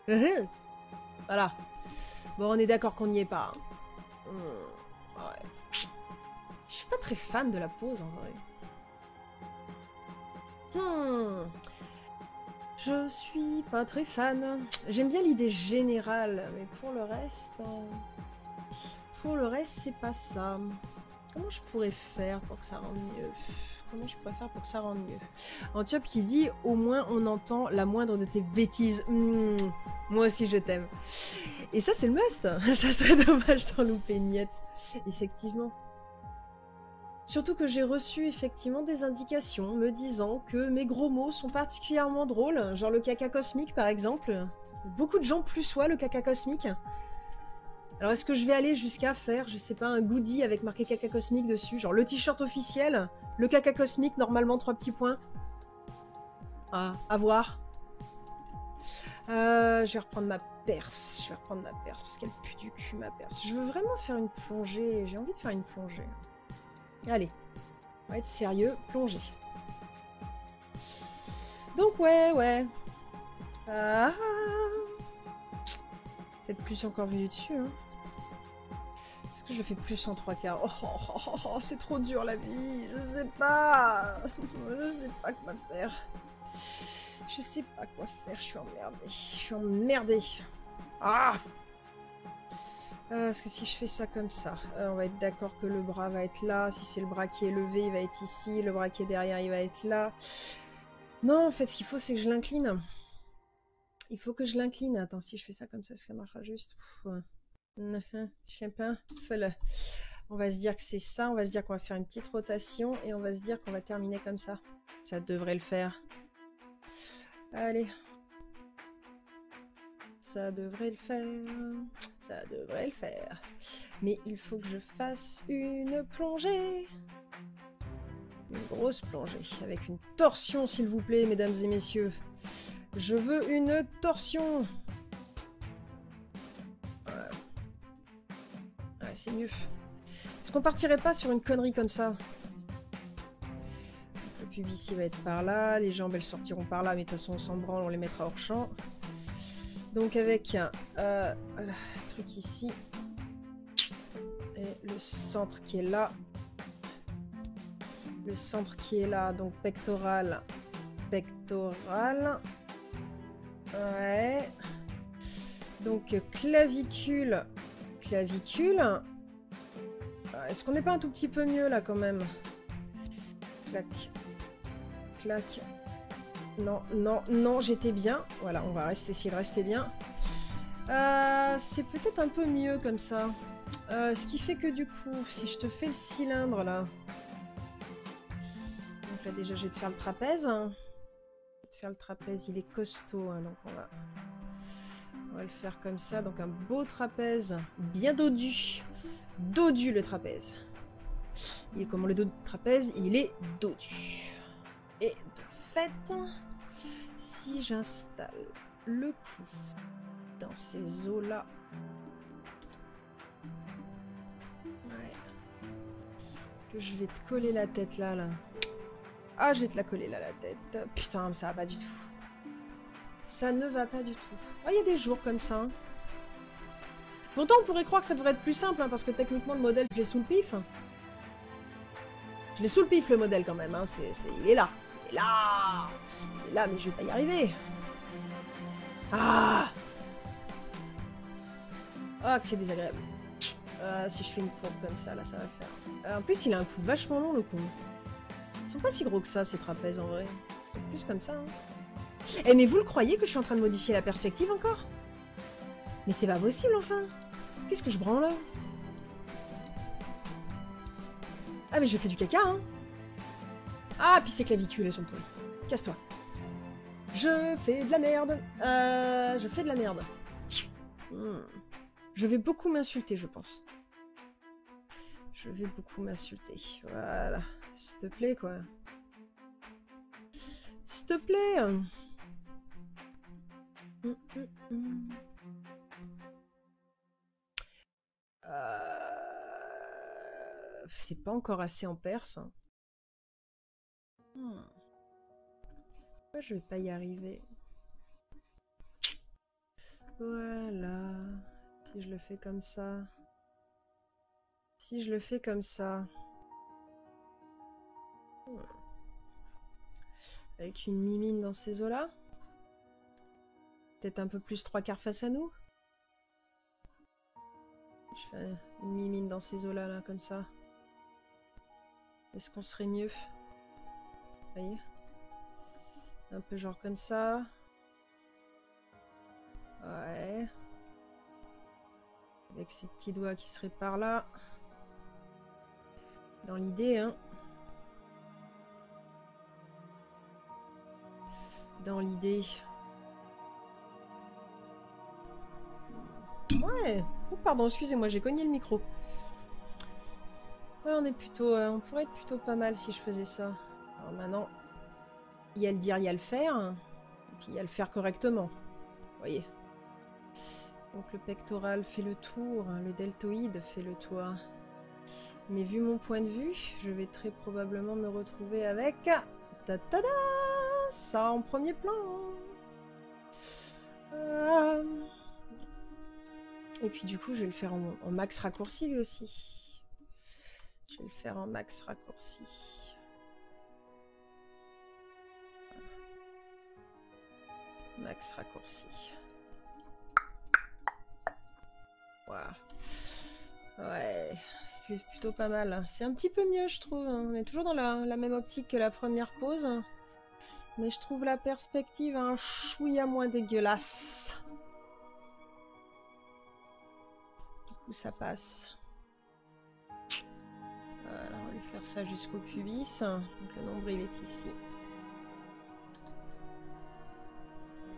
Hein. Voilà. Bon, on est d'accord qu'on n'y est pas. Hein. Ouais. Je suis pas très fan de la pose, en vrai. Je suis pas très fan. J'aime bien l'idée générale, mais pour le reste... Pour le reste, c'est pas ça. Comment je pourrais faire pour que ça rende mieux? Comment je pourrais faire pour que ça rende mieux? Antiope qui dit « Au moins, on entend la moindre de tes bêtises. Moi aussi, je t'aime. » Et ça, c'est le must. Ça serait dommage d'en louper une miette. Effectivement. Surtout que j'ai reçu effectivement des indications me disant que mes gros mots sont particulièrement drôles, genre le caca cosmique par exemple. Beaucoup de gens plusoient le caca cosmique. Alors est-ce que je vais aller jusqu'à faire, je sais pas, un goodie avec marqué caca cosmique dessus, genre le t-shirt officiel, le caca cosmique, normalement 3 petits points. Ah, à voir. Je vais reprendre ma perce, parce qu'elle pue du cul ma perce. Je veux vraiment faire une plongée, j'ai envie de faire une plongée. Allez, on va être sérieux, plongée. Donc ouais. Ah, peut-être plus encore vu du dessus. Hein. Est-ce que je fais plus en 3/4? Oh, c'est trop dur la vie. Je sais pas. Je sais pas quoi faire. Je sais pas quoi faire. Je suis emmerdée. Ah. Parce que si je fais ça comme ça, on va être d'accord que le bras va être là. Si c'est le bras qui est levé, il va être ici. Le bras qui est derrière, il va être là. Non, en fait, ce qu'il faut, c'est que je l'incline. Il faut que je l'incline. Attends, si je fais ça comme ça, est-ce que ça marchera juste? Je sais pas. On va se dire que c'est ça. On va se dire qu'on va faire une petite rotation. Et on va se dire qu'on va terminer comme ça. Ça devrait le faire. Allez. Ça devrait le faire. Ça devrait le faire. Mais il faut que je fasse une plongée. Une grosse plongée. Avec une torsion, s'il vous plaît, mesdames et messieurs. Je veux une torsion. Ouais, c'est mieux. Est-ce qu'on partirait pas sur une connerie comme ça? Le pub ici va être par là. Les jambes, elles sortiront par là. Mais de toute façon, on s'en branle, on les mettra hors champ. Donc avec un truc ici. Et le centre qui est là. Le centre qui est là. Donc pectoral. Pectoral. Ouais. Donc clavicule. Clavicule. Est-ce qu'on n'est pas un tout petit peu mieux là quand même? Clac. Clac. Non, j'étais bien. Voilà, on va essayer de rester bien. C'est peut-être un peu mieux comme ça. Ce qui fait que du coup, si je te fais le cylindre là... Donc là déjà, je vais te faire le trapèze. Faire le trapèze, il est costaud, hein, donc on va le faire comme ça. Donc un beau trapèze, bien dodu. Dodu le trapèze. Il est comment le dos du trapèze? Il est dodu. Et de fait, si j'installe le cou dans ces eaux-là... Ouais. Que je vais te coller la tête là. Ah, je vais te la coller là, la tête. Putain, ça va pas du tout. Ça ne va pas du tout. Ah, il y a des jours comme ça. Hein. Pourtant, on pourrait croire que ça devrait être plus simple, hein, parce que techniquement, le modèle, je l'ai sous le pif. Je l'ai sous le pif, le modèle, quand même. Hein. Il est là. Il est là. Il est là, mais je vais pas y arriver. Ah. Ah, que c'est désagréable. Si je fais une courbe comme ça, là, ça va le faire. En plus, il a un coup vachement long, le con. Ils sont pas si gros que ça, ces trapèzes, en vrai. Plus comme ça, hein. Eh, mais vous le croyez que je suis en train de modifier la perspective, encore? Mais c'est pas possible, enfin. Qu'est-ce que je branle, là? Ah, mais je fais du caca, hein. Ah, puis ces clavicules, elles sont pourries. Casse-toi. Je fais de la merde. Je fais de la merde. Je vais beaucoup m'insulter, je pense. Je vais beaucoup m'insulter. Voilà. S'il te plaît, quoi. S'il te plaît. C'est pas encore assez en perse. Pourquoi je vais pas y arriver? Voilà. Si je le fais comme ça. Si je le fais comme ça. Avec une mimine dans ces eaux-là. Peut-être un peu plus 3/4 face à nous. Je fais une mimine dans ces eaux-là, là, comme ça. Est-ce qu'on serait mieux? Vous voyez? Un peu genre comme ça. Ouais. Avec ces petits doigts qui seraient par là. Dans l'idée, hein. Dans l'idée. Ouais. Oh, pardon, excusez-moi, j'ai cogné le micro. Ouais, on est plutôt... on pourrait être plutôt pas mal si je faisais ça. Alors maintenant, il y a le dire, il y a le faire. Et puis il y a le faire correctement. Vous voyez. Donc le pectoral fait le tour, hein, le deltoïde fait le tour. Mais vu mon point de vue, je vais très probablement me retrouver avec... Ta-ta-da! Ça en premier plan. Et puis du coup, je vais le faire en max raccourci lui aussi. Je vais le faire en max raccourci. Max raccourci. Voilà. Ouais, c'est plutôt pas mal. C'est un petit peu mieux, je trouve. On est toujours dans la même optique que la première pause. Mais je trouve la perspective un chouïa moins dégueulasse. Du coup, ça passe. Voilà, on va lui faire ça jusqu'au pubis. Donc le nombril est ici.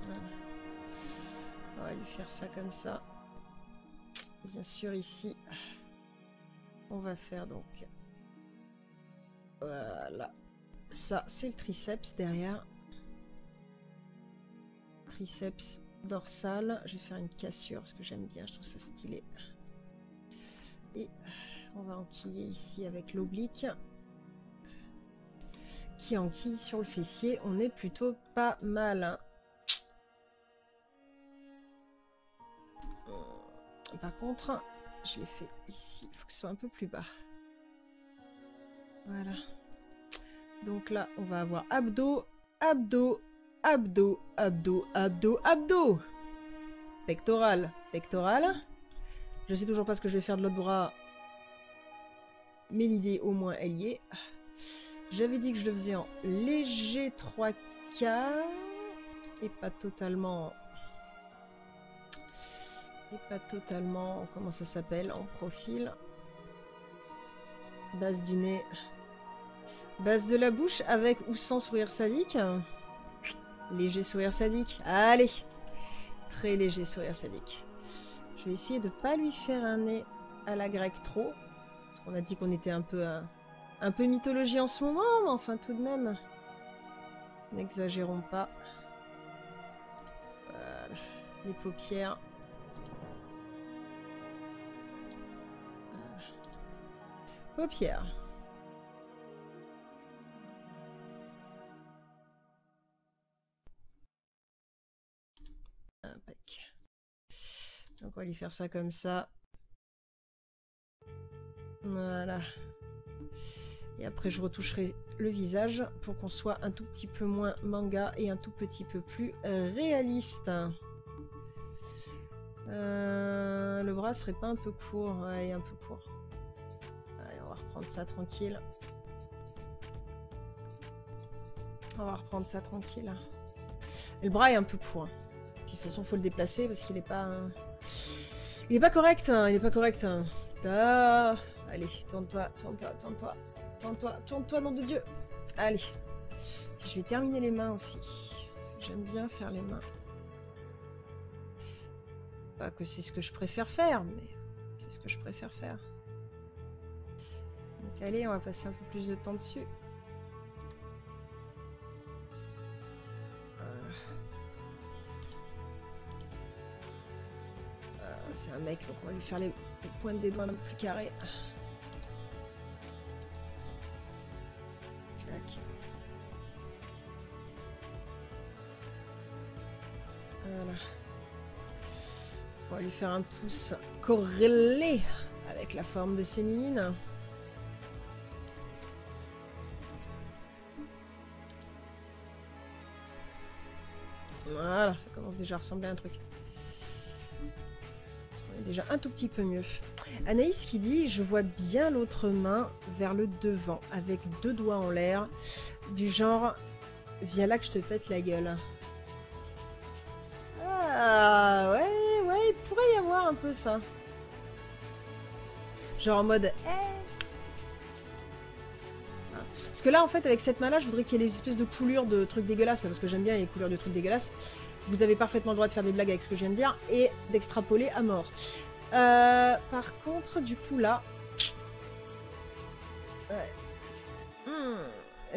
Voilà. On va lui faire ça comme ça. Bien sûr, ici, on va faire donc... Voilà. Ça, c'est le triceps derrière. Triceps dorsal. Je vais faire une cassure parce que j'aime bien, je trouve ça stylé. Et on va enquiller ici avec l'oblique. Qui enquille sur le fessier. On est plutôt pas mal. Hein. Par contre, je l'ai fait ici. Il faut que ce soit un peu plus bas. Voilà. Donc là, on va avoir abdos, abdos, abdos, abdos, abdos, abdos. Pectoral, pectoral. Je sais toujours pas ce que je vais faire de l'autre bras. Mais l'idée, au moins, elle y est. J'avais dit que je le faisais en léger 3/4. Et pas totalement... comment ça s'appelle, en profil. Base du nez. Base de la bouche, avec ou sans sourire sadique. Léger sourire sadique. Allez. Très léger sourire sadique. Je vais essayer de pas lui faire un nez à la grecque trop. Parce qu'on a dit qu'on était un peu mythologie en ce moment, mais enfin tout de même. N'exagérons pas. Voilà. Les paupières. Paupières. Impec. Donc on va lui faire ça comme ça. Voilà. Et après je retoucherai le visage pour qu'on soit un tout petit peu moins manga et un tout petit peu plus réaliste. Le bras serait pas un peu court? Ouais, un peu court. Allez, on va reprendre ça tranquille. On va reprendre ça tranquille. Et le bras est un peu court. Puis de toute façon, faut le déplacer parce qu'il est pas... Il est pas correct, hein. Il est pas correct. Hein. Ah, allez, tourne-toi, tourne-toi, tourne-toi. Tourne-toi, tourne-toi, nom de Dieu. Allez. Je vais terminer les mains aussi. Parce J'aime bien faire les mains. Pas que c'est ce que je préfère faire, mais c'est ce que je préfère faire. Donc allez, on va passer un peu plus de temps dessus. C'est un mec, donc on va lui faire les pointes des doigts un peu plus carrées. Clac. Voilà. On va lui faire un pouce corrélé avec la forme de ses mimines. Voilà, ça commence déjà à ressembler à un truc. On est déjà un tout petit peu mieux. Anaïs qui dit « Je vois bien l'autre main vers le devant, avec 2 doigts en l'air, du genre « Viens là que je te pète la gueule ». Ah, ouais, il pourrait y avoir un peu ça. Genre en mode « Parce que là, en fait, avec cette main-là, je voudrais qu'il y ait des espèces de coulures de trucs dégueulasses, là, parce que j'aime bien les couleurs de trucs dégueulasses. Vous avez parfaitement le droit de faire des blagues avec ce que je viens de dire, et d'extrapoler à mort. Par contre, du coup, là... Ouais.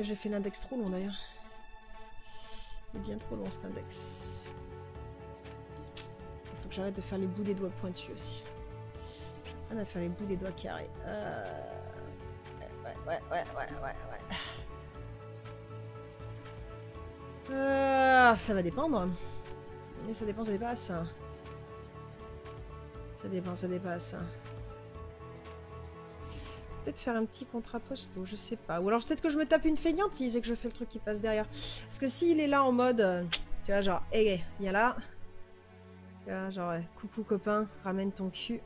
J'ai fait l'index trop long, d'ailleurs. Il est bien trop long, cet index. Il faut que j'arrête de faire les bouts des doigts pointus, aussi. On va faire les bouts des doigts carrés. Ouais. Ça va dépendre. Et ça dépend, ça dépasse. Ça dépasse. Peut-être faire un petit contraposto, je sais pas. Ou alors peut-être que je me tape une feignantise et que je fais le truc qui passe derrière. Parce que s'il est là en mode, tu vois, genre, hey, viens là. Tu vois, genre, coucou copain, ramène ton cul.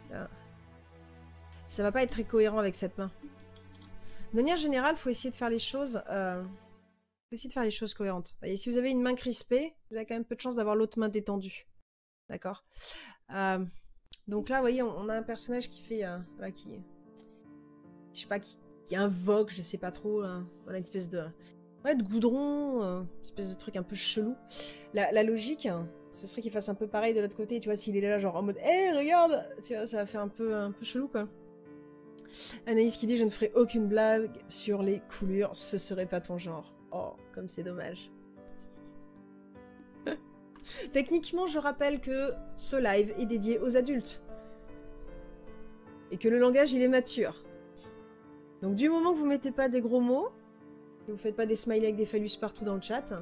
Tu vois. Ça va pas être très cohérent avec cette main. De manière générale, faut essayer de faire les choses... faut essayer de faire les choses cohérentes. Et si vous avez une main crispée, vous avez quand même peu de chance d'avoir l'autre main détendue. D'accord. Donc là, vous voyez, on a un personnage qui fait... voilà, qui... Je sais pas, qui invoque, je sais pas trop, voilà, une espèce de... Ouais, de goudron, une espèce de truc un peu chelou. La logique, ce serait qu'il fasse un peu pareil de l'autre côté, tu vois, s'il est là, genre en mode « Hey, regarde !» Tu vois, ça va faire un peu chelou, quoi. Anaïs qui dit « Je ne ferai aucune blague sur les coulures, ce serait pas ton genre. » Oh, comme c'est dommage. Techniquement, je rappelle que ce live est dédié aux adultes. Et que le langage, il est mature. Donc du moment que vous mettez pas des gros mots, que vous faites pas des smileys avec des phallus partout dans le chat,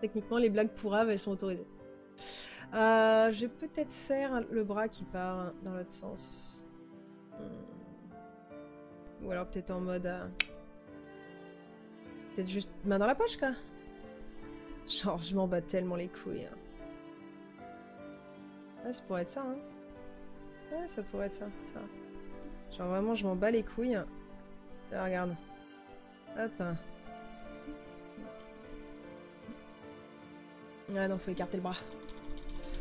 techniquement, les blagues pourraves, elles sont autorisées. Je vais peut-être faire le bras qui part dans l'autre sens. Ou alors peut-être en mode... Peut-être juste main dans la poche, quoi. Genre, je m'en bats tellement les couilles. Ouais, ça pourrait être ça, hein. Ouais, ça pourrait être ça, tu vois. Genre, vraiment, je m'en bats les couilles. Tiens, regarde. Hop. Ah non, faut écarter le bras.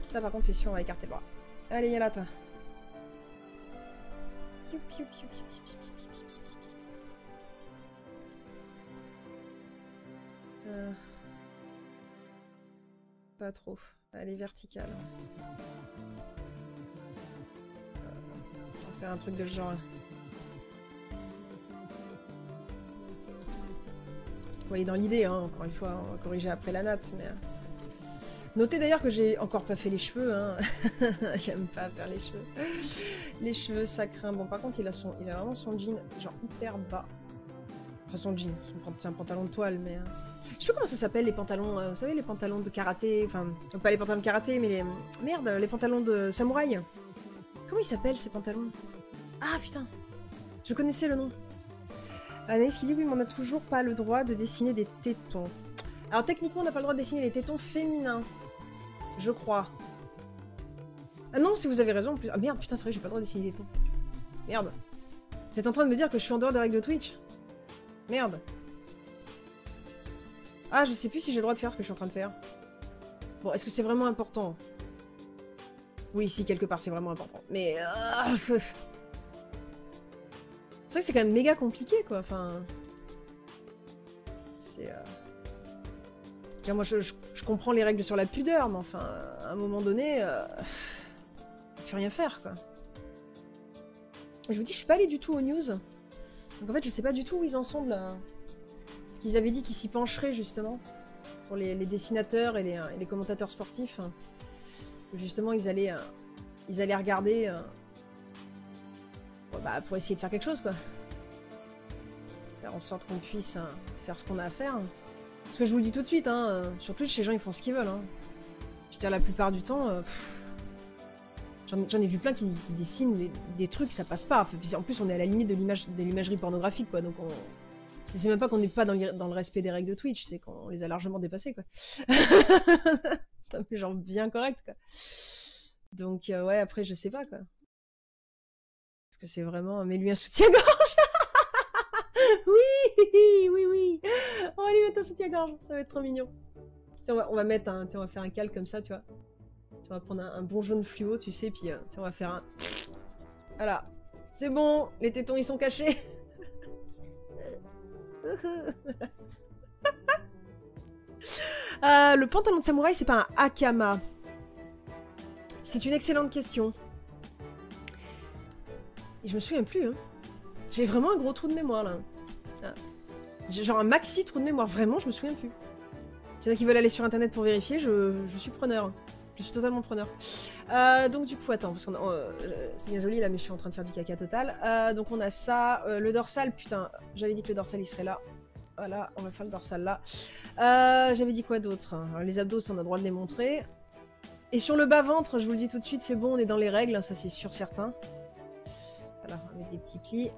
Ça, par contre, c'est sûr, on va écarter le bras. Allez, y'a là, toi. Pas trop. Elle est verticale. On va faire un truc de ce genre. Vous voyez, dans l'idée, hein, encore une fois, on va corriger après la natte, mais... Notez d'ailleurs que j'ai encore pas fait les cheveux, hein. J'aime pas faire les cheveux. Les cheveux, ça craint. Bon, par contre, il a vraiment son jean, genre, hyper bas. Enfin, son jean. C'est un pantalon de toile, mais... Je sais pas comment ça s'appelle, les pantalons... vous savez, les pantalons de karaté... Enfin, pas les pantalons de karaté, mais les... Merde, les pantalons de samouraï. Comment ils s'appellent, ces pantalons? Ah, putain. Je connaissais le nom. Anaïs qui dit, oui, mais on n'a toujours pas le droit de dessiner des tétons. Alors, techniquement, on n'a pas le droit de dessiner les tétons féminins. Je crois. Ah non, si vous avez raison, en plus... Ah merde, putain, c'est vrai, j'ai pas le droit de dessiner des tétons. Merde. Vous êtes en train de me dire que je suis en dehors des règles de Twitch? Merde. Ah, je sais plus si j'ai le droit de faire ce que je suis en train de faire. Bon, est-ce que c'est vraiment important? Oui, si, quelque part, c'est vraiment important. Mais... c'est vrai que c'est quand même méga compliqué, quoi. Enfin... C'est... Moi, je comprends les règles sur la pudeur, mais enfin, à un moment donné, faut rien faire, quoi. Je vous dis, je suis pas allée du tout aux news. Donc en fait, je sais pas du tout où ils en sont, là. Parce qu'ils avaient dit qu'ils s'y pencheraient, justement, pour les dessinateurs et les commentateurs sportifs. Justement, ils allaient regarder pour essayer de faire quelque chose, quoi. Faire en sorte qu'on puisse faire ce qu'on a à faire. Parce que je vous le dis tout de suite, sur Twitch, les gens, ils font ce qu'ils veulent. Je veux dire, la plupart du temps, j'en ai vu plein qui dessinent des trucs, ça passe pas. En plus, on est à la limite de l'imagerie pornographique, quoi. Donc, c'est même pas qu'on n'est pas dans le respect des règles de Twitch, c'est qu'on les a largement dépassées, quoi. Genre bien correct, quoi. Donc, ouais, après, je sais pas, quoi. Parce que c'est vraiment... Mets-lui un soutien-gorge. Oui, oui, oui. On va lui mettre un soutien-gorge, ça va être trop mignon. Tiens, on va mettre on va faire un calque comme ça, tu vois. On va prendre un bon jaune fluo, tu sais, puis on va faire un... Voilà. C'est bon, les tétons, ils sont cachés. Le pantalon de samouraï, c'est pas un hakama. C'est une excellente question. Et je me souviens plus, hein. J'ai vraiment un gros trou de mémoire, là. Ah. J'ai genre un maxi trou de mémoire, vraiment, je me souviens plus. S'il y en a qui veulent aller sur internet pour vérifier, je suis preneur. Je suis totalement preneur. Donc du coup, attends, parce qu'on c'est bien joli là, mais je suis en train de faire du caca total. Donc on a ça, le dorsal, putain, j'avais dit que le dorsal il serait là. Voilà, on va faire le dorsal là. J'avais dit quoi d'autre? Les abdos, ça, on a le droit de les montrer. Et sur le bas-ventre, je vous le dis tout de suite, c'est bon, on est dans les règles, ça c'est sûr certain. Voilà, avec des petits plis.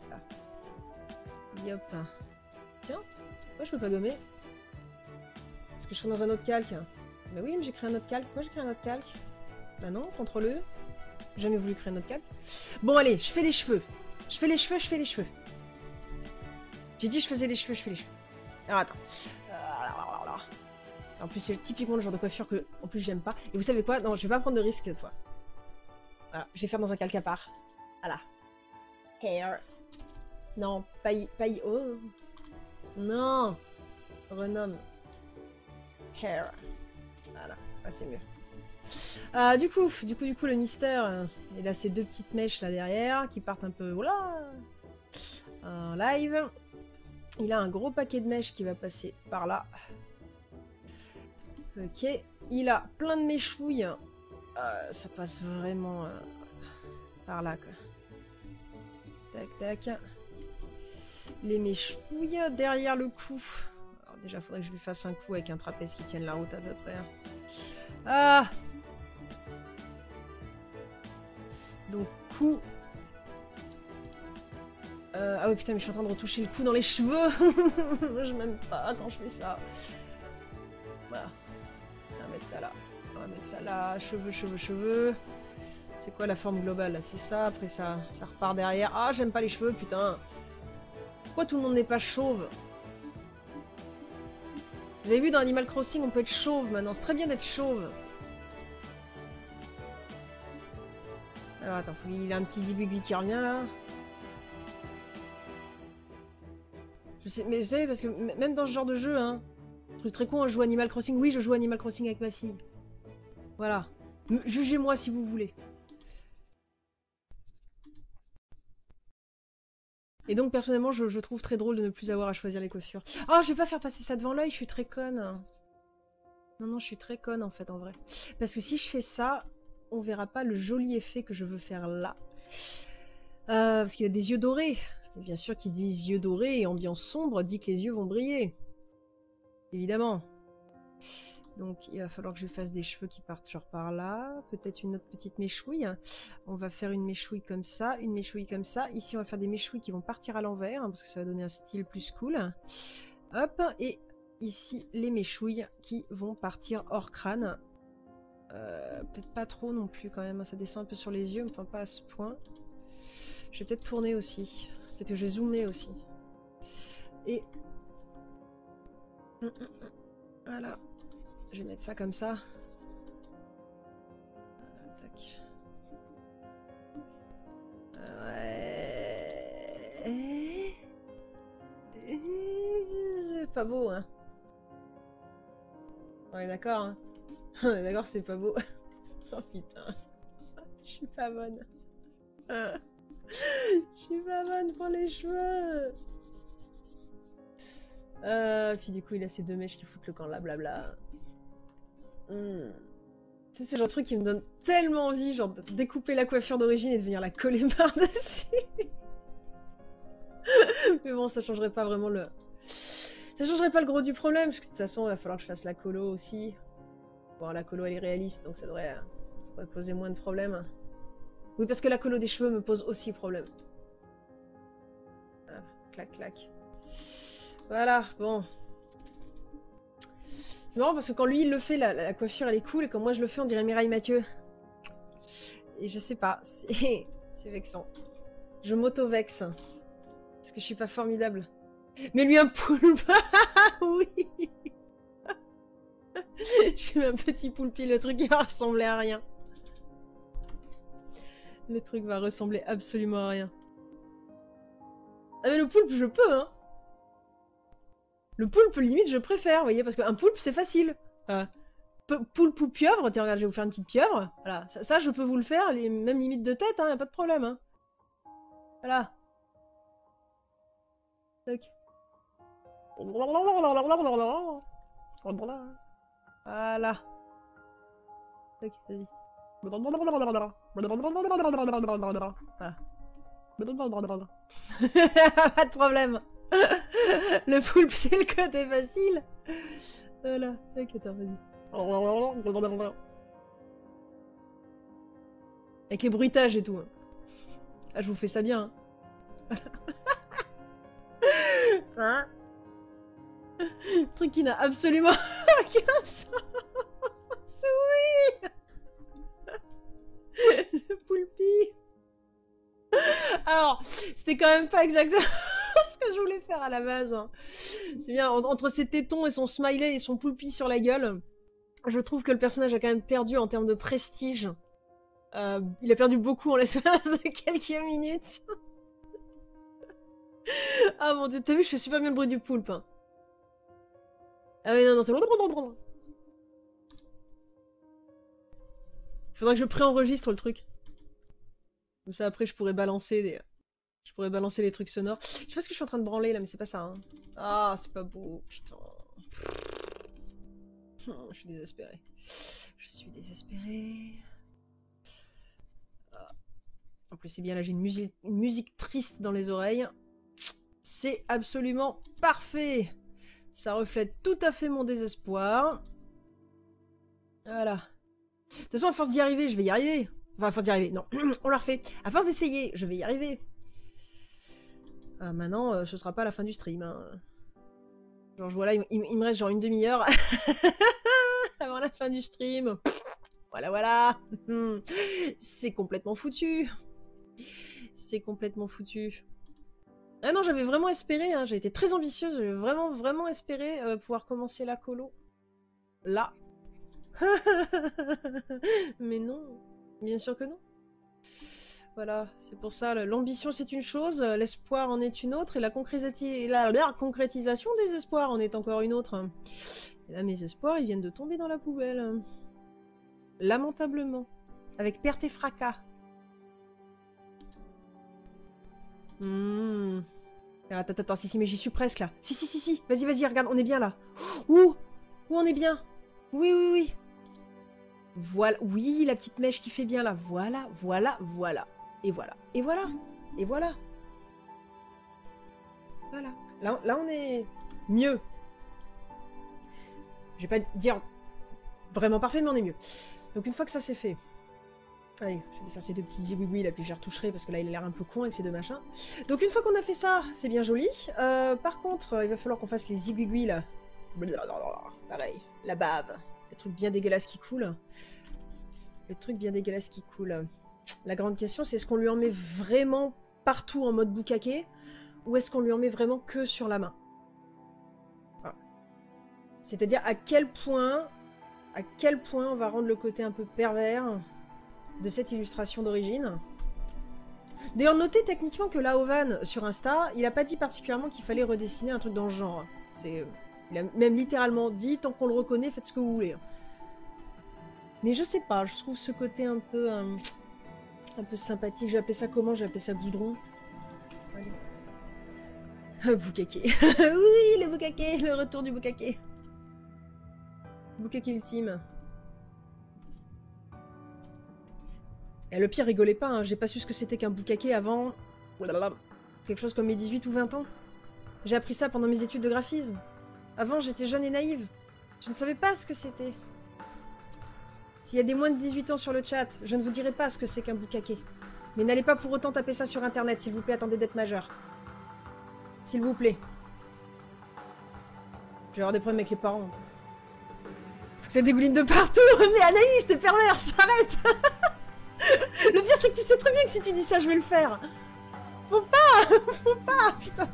Voilà. Yop. Tiens, pourquoi je peux pas gommer? Parce que je serais dans un autre calque. Bah oui, mais j'ai créé un autre calque. Pourquoi j'ai créé un autre calque? Bah non, contrôle-le. J'ai jamais voulu créer un autre calque. Bon, allez, je fais les cheveux. Je fais les cheveux, je fais les cheveux. J'ai dit je faisais les cheveux, je fais les cheveux. Alors attends. En plus, c'est typiquement le genre de coiffure que, en plus, j'aime pas. Et vous savez quoi? Non, je vais pas prendre de risque, toi. Voilà, je vais faire dans un calque à part. Voilà. Hair. Non, pas oh. Non. Renomme. Hair. Voilà, ah, c'est mieux. Du coup, le mystère, il a ces deux petites mèches là derrière qui partent un peu, voilà, en live. Il a un gros paquet de mèches qui va passer par là. Ok, il a plein de mèchouilles. Ça passe vraiment par là, quoi. Tac, tac. Les mèchouilles derrière le cou. Alors déjà, faudrait que je lui fasse un coup avec un trapèze qui tienne la route à peu près. Ah! Donc, cou. Ah oui, putain, mais je suis en train de retoucher le cou dans les cheveux. Je m'aime pas quand je fais ça. Voilà. On va mettre ça là. On va mettre ça là. Cheveux, cheveux, cheveux. C'est quoi la forme globale là? C'est ça. Après, ça repart derrière. Ah, j'aime pas les cheveux, putain. Pourquoi tout le monde n'est pas chauve? Vous avez vu, dans Animal Crossing, on peut être chauve maintenant. C'est très bien d'être chauve. Alors, attends, il a un petit zibugui qui revient là. Je sais, mais vous savez, parce que même dans ce genre de jeu, hein, truc très con, je joue Animal Crossing. Oui, je joue Animal Crossing avec ma fille. Voilà. Jugez-moi si vous voulez. Et donc, personnellement, je trouve très drôle de ne plus avoir à choisir les coiffures. Oh, je vais pas faire passer ça devant l'œil, je suis très conne. Non, non, je suis très conne, en fait, en vrai. Parce que si je fais ça, on verra pas le joli effet que je veux faire là. Parce qu'il a des yeux dorés. Et bien sûr, qui dit yeux dorés et ambiance sombre, dit que les yeux vont briller. Évidemment. Donc, il va falloir que je fasse des cheveux qui partent genre par là. Peut-être une autre petite méchouille. On va faire une méchouille comme ça, une méchouille comme ça. Ici, on va faire des méchouilles qui vont partir à l'envers, hein, parce que ça va donner un style plus cool. Hop, et ici, les méchouilles qui vont partir hors crâne. Peut-être pas trop non plus quand même, ça descend un peu sur les yeux, enfin pas à ce point. Je vais peut-être tourner aussi. Peut-être que je vais zoomer aussi. Et... Voilà. Je vais mettre ça comme ça. Tac. Ouais. C'est pas beau, hein. On est d'accord, hein. On est d'accord, c'est pas beau. Oh putain. Je suis pas bonne. Je suis pas bonne pour les cheveux. Puis du coup, il a ces deux mèches qui foutent le camp là, blabla. Tu sais, c'est le genre de truc qui me donne tellement envie, genre de découper la coiffure d'origine et de venir la coller par-dessus. Mais bon, ça changerait pas vraiment le... Ça changerait pas le gros du problème, parce que de toute façon, il va falloir que je fasse la colo aussi. Bon, la colo, elle est réaliste, donc ça devrait poser moins de problèmes. Oui, parce que la colo des cheveux me pose aussi problème. Voilà, clac, clac. Voilà, bon. C'est marrant parce que quand lui, il le fait, la coiffure, elle est cool, et quand moi, je le fais, on dirait Mireille Mathieu. Et je sais pas, c'est vexant. Je m'auto-vexe. Parce que je suis pas formidable. Mais lui, un poulpe. Oui. Je suis un petit poulpi, le truc, il va ressembler à rien. Le truc va ressembler absolument à rien. Ah mais le poulpe, je peux, hein. Le poulpe, limite, je préfère, vous voyez, parce qu'un poulpe, c'est facile. Poulpe ou pieuvre, tiens, regarde, je vais vous faire une petite pieuvre. Voilà, ça je peux vous le faire, les mêmes limites de tête, hein, y a pas de problème, hein. Voilà. Tac. Voilà. Tac, vas-y. Voilà. Pas de problème. Le poulpe, c'est le côté facile. Voilà. Tac, attends, vas-y. Avec les bruitages et tout. Ah, je vous fais ça bien. Hein. Truc qui n'a absolument aucun sens. Oui. Le poulpi. Alors, c'était quand même pas exactement ce que je voulais faire à la base. Hein. C'est bien, entre ses tétons et son smiley et son poulpi sur la gueule, je trouve que le personnage a quand même perdu en termes de prestige. Il a perdu beaucoup en l'espace de quelques minutes. Ah mon dieu, t'as vu, je fais super bien le bruit du poulpe. Hein. Ah oui, non, c'est... Il faudra que je préenregistre le truc. Comme ça, après, je pourrais balancer des... Je pourrais balancer les trucs sonores. Je sais pas ce que je suis en train de branler, là, mais c'est pas ça, hein. Ah, c'est pas beau, putain. Je suis désespérée. Je suis désespérée. Ah. En plus, c'est bien, là, j'ai une musique triste dans les oreilles. C'est absolument parfait. Ça reflète tout à fait mon désespoir. Voilà. De toute façon, à force d'y arriver, je vais y arriver. Enfin, à force d'y arriver, non. On la refait. À force d'essayer, je vais y arriver. Ah, maintenant, ce sera pas la fin du stream. Hein. Genre, voilà, il me reste genre une demi-heure avant la fin du stream. Voilà, voilà. C'est complètement foutu. C'est complètement foutu. Ah non, j'avais vraiment espéré, hein, j'ai été très ambitieuse, j'avais vraiment espéré pouvoir commencer la colo. Là. Mais non, bien sûr que non. Voilà, c'est pour ça, l'ambition c'est une chose, l'espoir en est une autre, et la concrétisation des espoirs en est encore une autre. Et là, mes espoirs, ils viennent de tomber dans la poubelle. Lamentablement. Avec perte et fracas. Attends, si, mais j'y suis presque là. Si, vas-y, regarde, on est bien là. Où on est bien. Oui. Voilà, oui, la petite mèche qui fait bien là. Voilà. Et voilà. Voilà. Là, on est mieux. Je vais pas dire vraiment parfait, mais on est mieux. Donc une fois que ça c'est fait... Allez, je vais faire ces deux petits zigouigouis là, puis je les retoucherai parce que là il a l'air un peu con avec ces deux machins. Donc une fois qu'on a fait ça, c'est bien joli. Par contre, il va falloir qu'on fasse les zigouigouis là. Pareil, la bave. Le truc bien dégueulasse qui coule. La grande question, c'est est-ce qu'on lui en met vraiment partout en mode bukake ou est-ce qu'on lui en met vraiment que sur la main? C'est-à-dire à quel point on va rendre le côté un peu pervers de cette illustration d'origine. D'ailleurs, notez techniquement que Laovan, sur Insta, il a pas dit particulièrement qu'il fallait redessiner un truc dans ce genre. C'est Il a même littéralement dit, tant qu'on le reconnaît, faites ce que vous voulez. Mais je sais pas, je trouve ce côté un peu sympathique. J'ai appelé ça comment? J'ai appelé ça goudron. Bukake. Oui, le bukake, le retour du bukake. Bukake ultime. Et le pire, rigolez pas, hein, j'ai pas su ce que c'était qu'un bukake avant... quelque chose comme mes 18 ou 20 ans. J'ai appris ça pendant mes études de graphisme. Avant, j'étais jeune et naïve. Je ne savais pas ce que c'était. S'il y a des moins de 18 ans sur le chat, je ne vous dirai pas ce que c'est qu'un bukake. Mais n'allez pas pour autant taper ça sur internet, s'il vous plaît, attendez d'être majeur. S'il vous plaît. Je vais avoir des problèmes avec les parents. Faut que ça dégouline de partout. Mais Anaïs, t'es perverse, arrête. Le pire, c'est que tu sais très bien que si tu dis ça, je vais le faire. Faut pas, putain.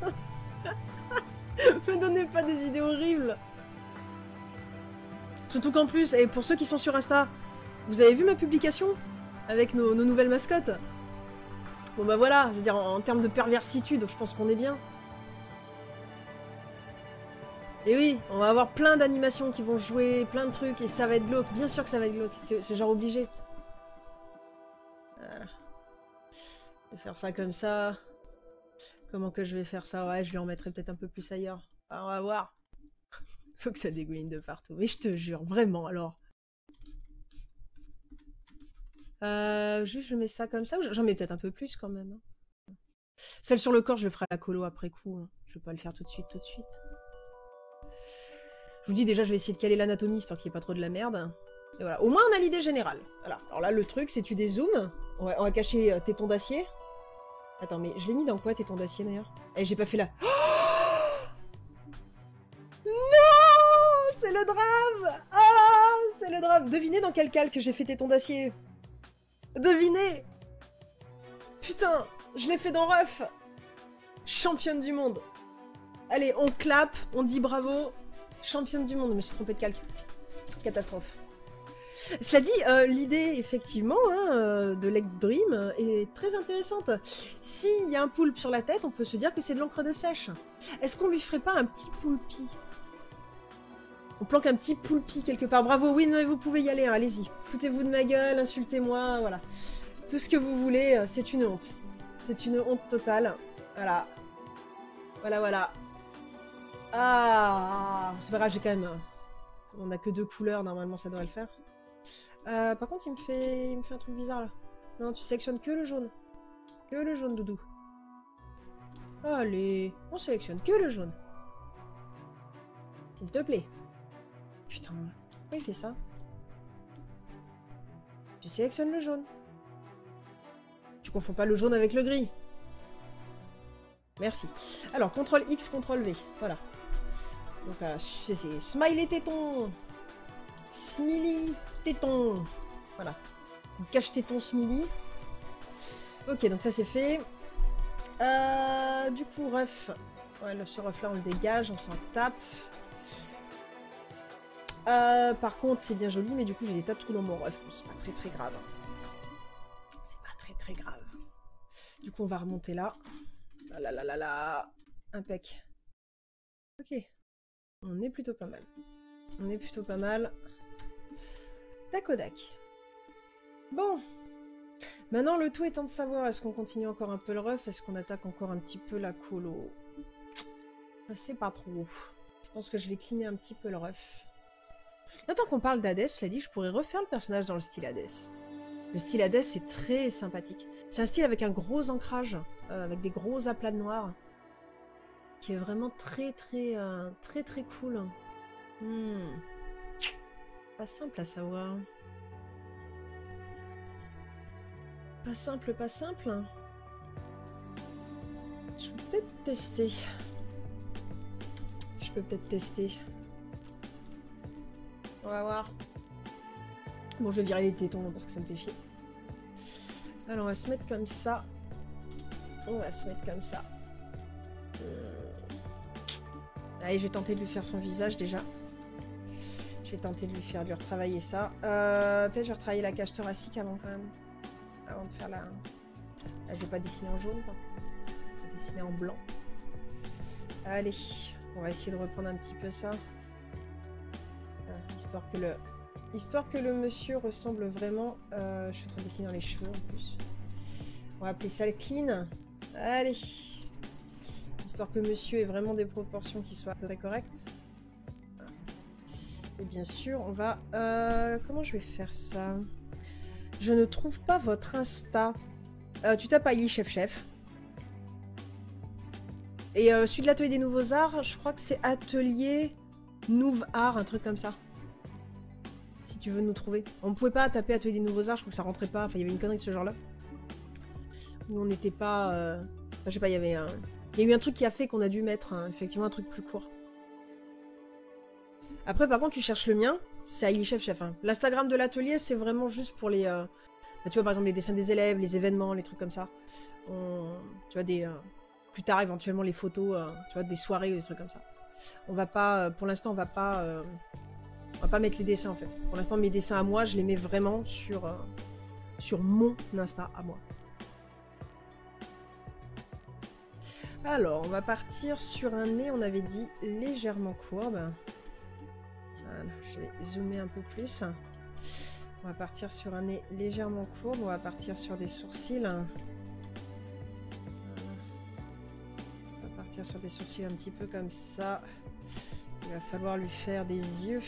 Me donnez pas des idées horribles. Surtout qu'en plus, et pour ceux qui sont sur Insta, vous avez vu ma publication avec nos nouvelles mascottes? Bon bah voilà, je veux dire, en termes de perversitude, je pense qu'on est bien. Et oui, on va avoir plein d'animations qui vont jouer, plein de trucs, et ça va être glauque. Bien sûr que ça va être glauque, c'est genre obligé. Voilà. Je vais faire ça comme ça. Comment que je vais faire ça? Ouais, je lui en mettrai peut-être un peu plus ailleurs. Ah, on va voir. Faut que ça dégouline de partout. Mais je te jure, vraiment, alors. Juste, je mets ça comme ça. J'en mets peut-être un peu plus, quand même. Celle sur le corps, je le ferai à la colo après coup. Hein. Je vais pas le faire tout de suite, Je vous dis déjà, je vais essayer de caler l'anatomie, histoire qu'il n'y ait pas trop de la merde. Et voilà. Au moins, on a l'idée générale. Voilà. Alors là, le truc, c'est tu dézoomes. On va cacher téton d'acier. Attends, mais je l'ai mis dans quoi, téton d'acier, d'ailleurs? Eh, j'ai pas fait là. Oh non! C'est le drame! Ah! C'est le drame! Devinez dans quel calque j'ai fait téton d'acier? Devinez! Putain! Je l'ai fait dans Ruff! Championne du monde! Allez, on clappe, on dit bravo. Championne du monde, je me suis trompée de calque. Catastrophe. Cela dit, l'idée, effectivement, hein, de Leg Dream est très intéressante. S'il y a un poulpe sur la tête, on peut se dire que c'est de l'encre de sèche. Est-ce qu'on lui ferait pas un petit poulpi? On planque un petit poulpi quelque part. Bravo, oui, mais vous pouvez y aller, hein, allez-y. Foutez-vous de ma gueule, insultez-moi, voilà. Tout ce que vous voulez, c'est une honte. C'est une honte totale. Voilà. Voilà, voilà. Ah, c'est pas grave, j'ai quand même... On a que 2 couleurs, normalement ça devrait le faire. Par contre, il me fait un truc bizarre là. Non, tu sélectionnes que le jaune. Que le jaune, doudou. Allez, on sélectionne que le jaune. S'il te plaît. Putain, pourquoi il fait ça? Tu sélectionnes le jaune. Tu confonds pas le jaune avec le gris. Merci. Alors, CTRL X, CTRL V. Voilà. Donc là, c'est smiley téton. Smiley téton. Voilà. Cache téton smiley. Ok, donc ça c'est fait. Du coup, ref. Ouais, ce ref là, on le dégage, on s'en tape. Par contre, c'est bien joli, mais du coup, j'ai des tas de trous dans mon ref. Bon, c'est pas très grave. C'est pas très grave. Du coup, on va remonter là. Là, là, là, là. Impec. Ok. On est plutôt pas mal. On est plutôt pas mal. Tac au dac. Bon. Maintenant, le tout étant de savoir, est-ce qu'on continue encore un peu le ref? Est-ce qu'on attaque encore un petit peu la colo? Je sais pas trop. Je pense que je vais cleaner un petit peu le ref. Maintenant qu'on parle d'Hadès, cela dit, je pourrais refaire le personnage dans le style Hadès. Le style Hadès, c'est très sympathique. C'est un style avec un gros ancrage, avec des gros aplats de noir, qui est vraiment très cool. Pas simple à savoir. Pas simple. Je peux peut-être tester. On va voir. Bon, je vais virer les tétons parce que ça me fait chier. Alors, on va se mettre comme ça. Allez, je vais tenter de lui faire son visage déjà. Je vais tenter de lui retravailler ça. Peut-être je vais retravailler la cage thoracique avant quand même. Avant de faire la... Là, je vais pas dessiner en jaune, quoi. Je vais dessiner en blanc. Allez. On va essayer de reprendre un petit peu ça. Histoire que le monsieur ressemble vraiment... je suis en train de dessiner dans les cheveux en plus. On va appeler ça le clean. Allez. Histoire que monsieur ait vraiment des proportions qui soient à peu près correctes. Et bien sûr, on va... comment je vais faire ça? Je ne trouve pas votre Insta. Tu tapes Aïli Chef. Et celui de l'atelier des nouveaux arts, je crois que c'est atelier Nouveau Art, un truc comme ça. Si tu veux nous trouver. On ne pouvait pas taper atelier des nouveaux arts, je crois que ça rentrait pas. Enfin, il y avait une connerie de ce genre-là. Où on n'était pas... Enfin, je sais pas, il y avait un... Il y a eu un truc qui a fait qu'on a dû mettre effectivement un truc plus court. Après, par contre, tu cherches le mien, c'est Aïli Chef. Hein. L'Instagram de l'atelier, c'est vraiment juste pour les... Bah, tu vois, par exemple, les dessins des élèves, les événements, les trucs comme ça. Tu vois, des... plus tard, éventuellement, les photos, tu vois, des soirées ou des trucs comme ça. On va pas... pour l'instant, on va pas mettre les dessins, en fait. Pour l'instant, mes dessins à moi, je les mets vraiment sur mon Insta à moi. Alors, on va partir sur un nez, on avait dit, légèrement courbe. Voilà, je vais zoomer un peu plus. On va partir sur un nez légèrement courbe, on va partir sur des sourcils. Voilà. On va partir sur des sourcils un petit peu comme ça. Il va falloir lui faire des yeux.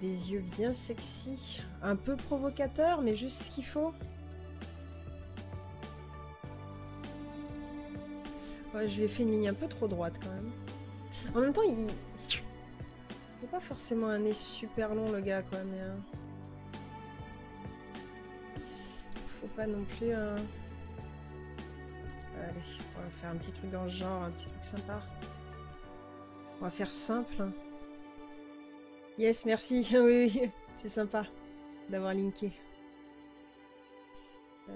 Des yeux bien sexy. Un peu provocateurs, mais juste ce qu'il faut. Ouais, je lui ai fait une ligne un peu trop droite quand même. En même temps, il... C'est pas forcément un nez super long le gars quoi, mais... Faut pas non plus... Allez, on va faire un petit truc dans le genre, un petit truc sympa. On va faire simple. Yes, merci. Oui, c'est sympa d'avoir linké.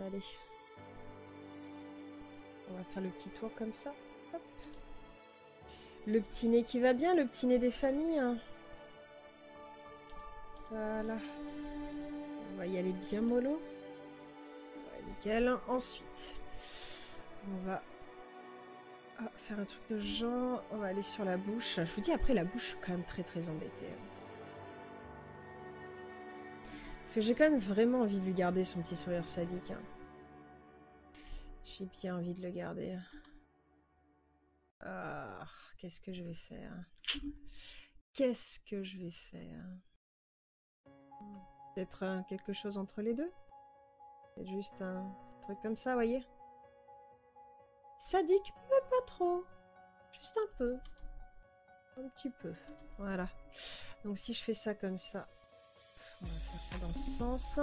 Allez. On va faire le petit tour comme ça. Hop. Le petit nez qui va bien, le petit nez des familles. Hein. Voilà. On va y aller bien mollo. Ouais, nickel. Ensuite, on va faire un truc de genre. On va aller sur la bouche. Je vous dis, après la bouche, je suis quand même très très embêtée. Parce que j'ai quand même vraiment envie de lui garder son petit sourire sadique. Hein. J'ai bien envie de le garder. Ah, qu'est-ce que je vais faire? Qu'est-ce que je vais faire? Peut-être quelque chose entre les deux? Peut-être juste un truc comme ça, voyez? Sadique, mais pas trop. Juste un peu. Un petit peu. Voilà. Donc si je fais ça comme ça, on va faire ça dans ce sens.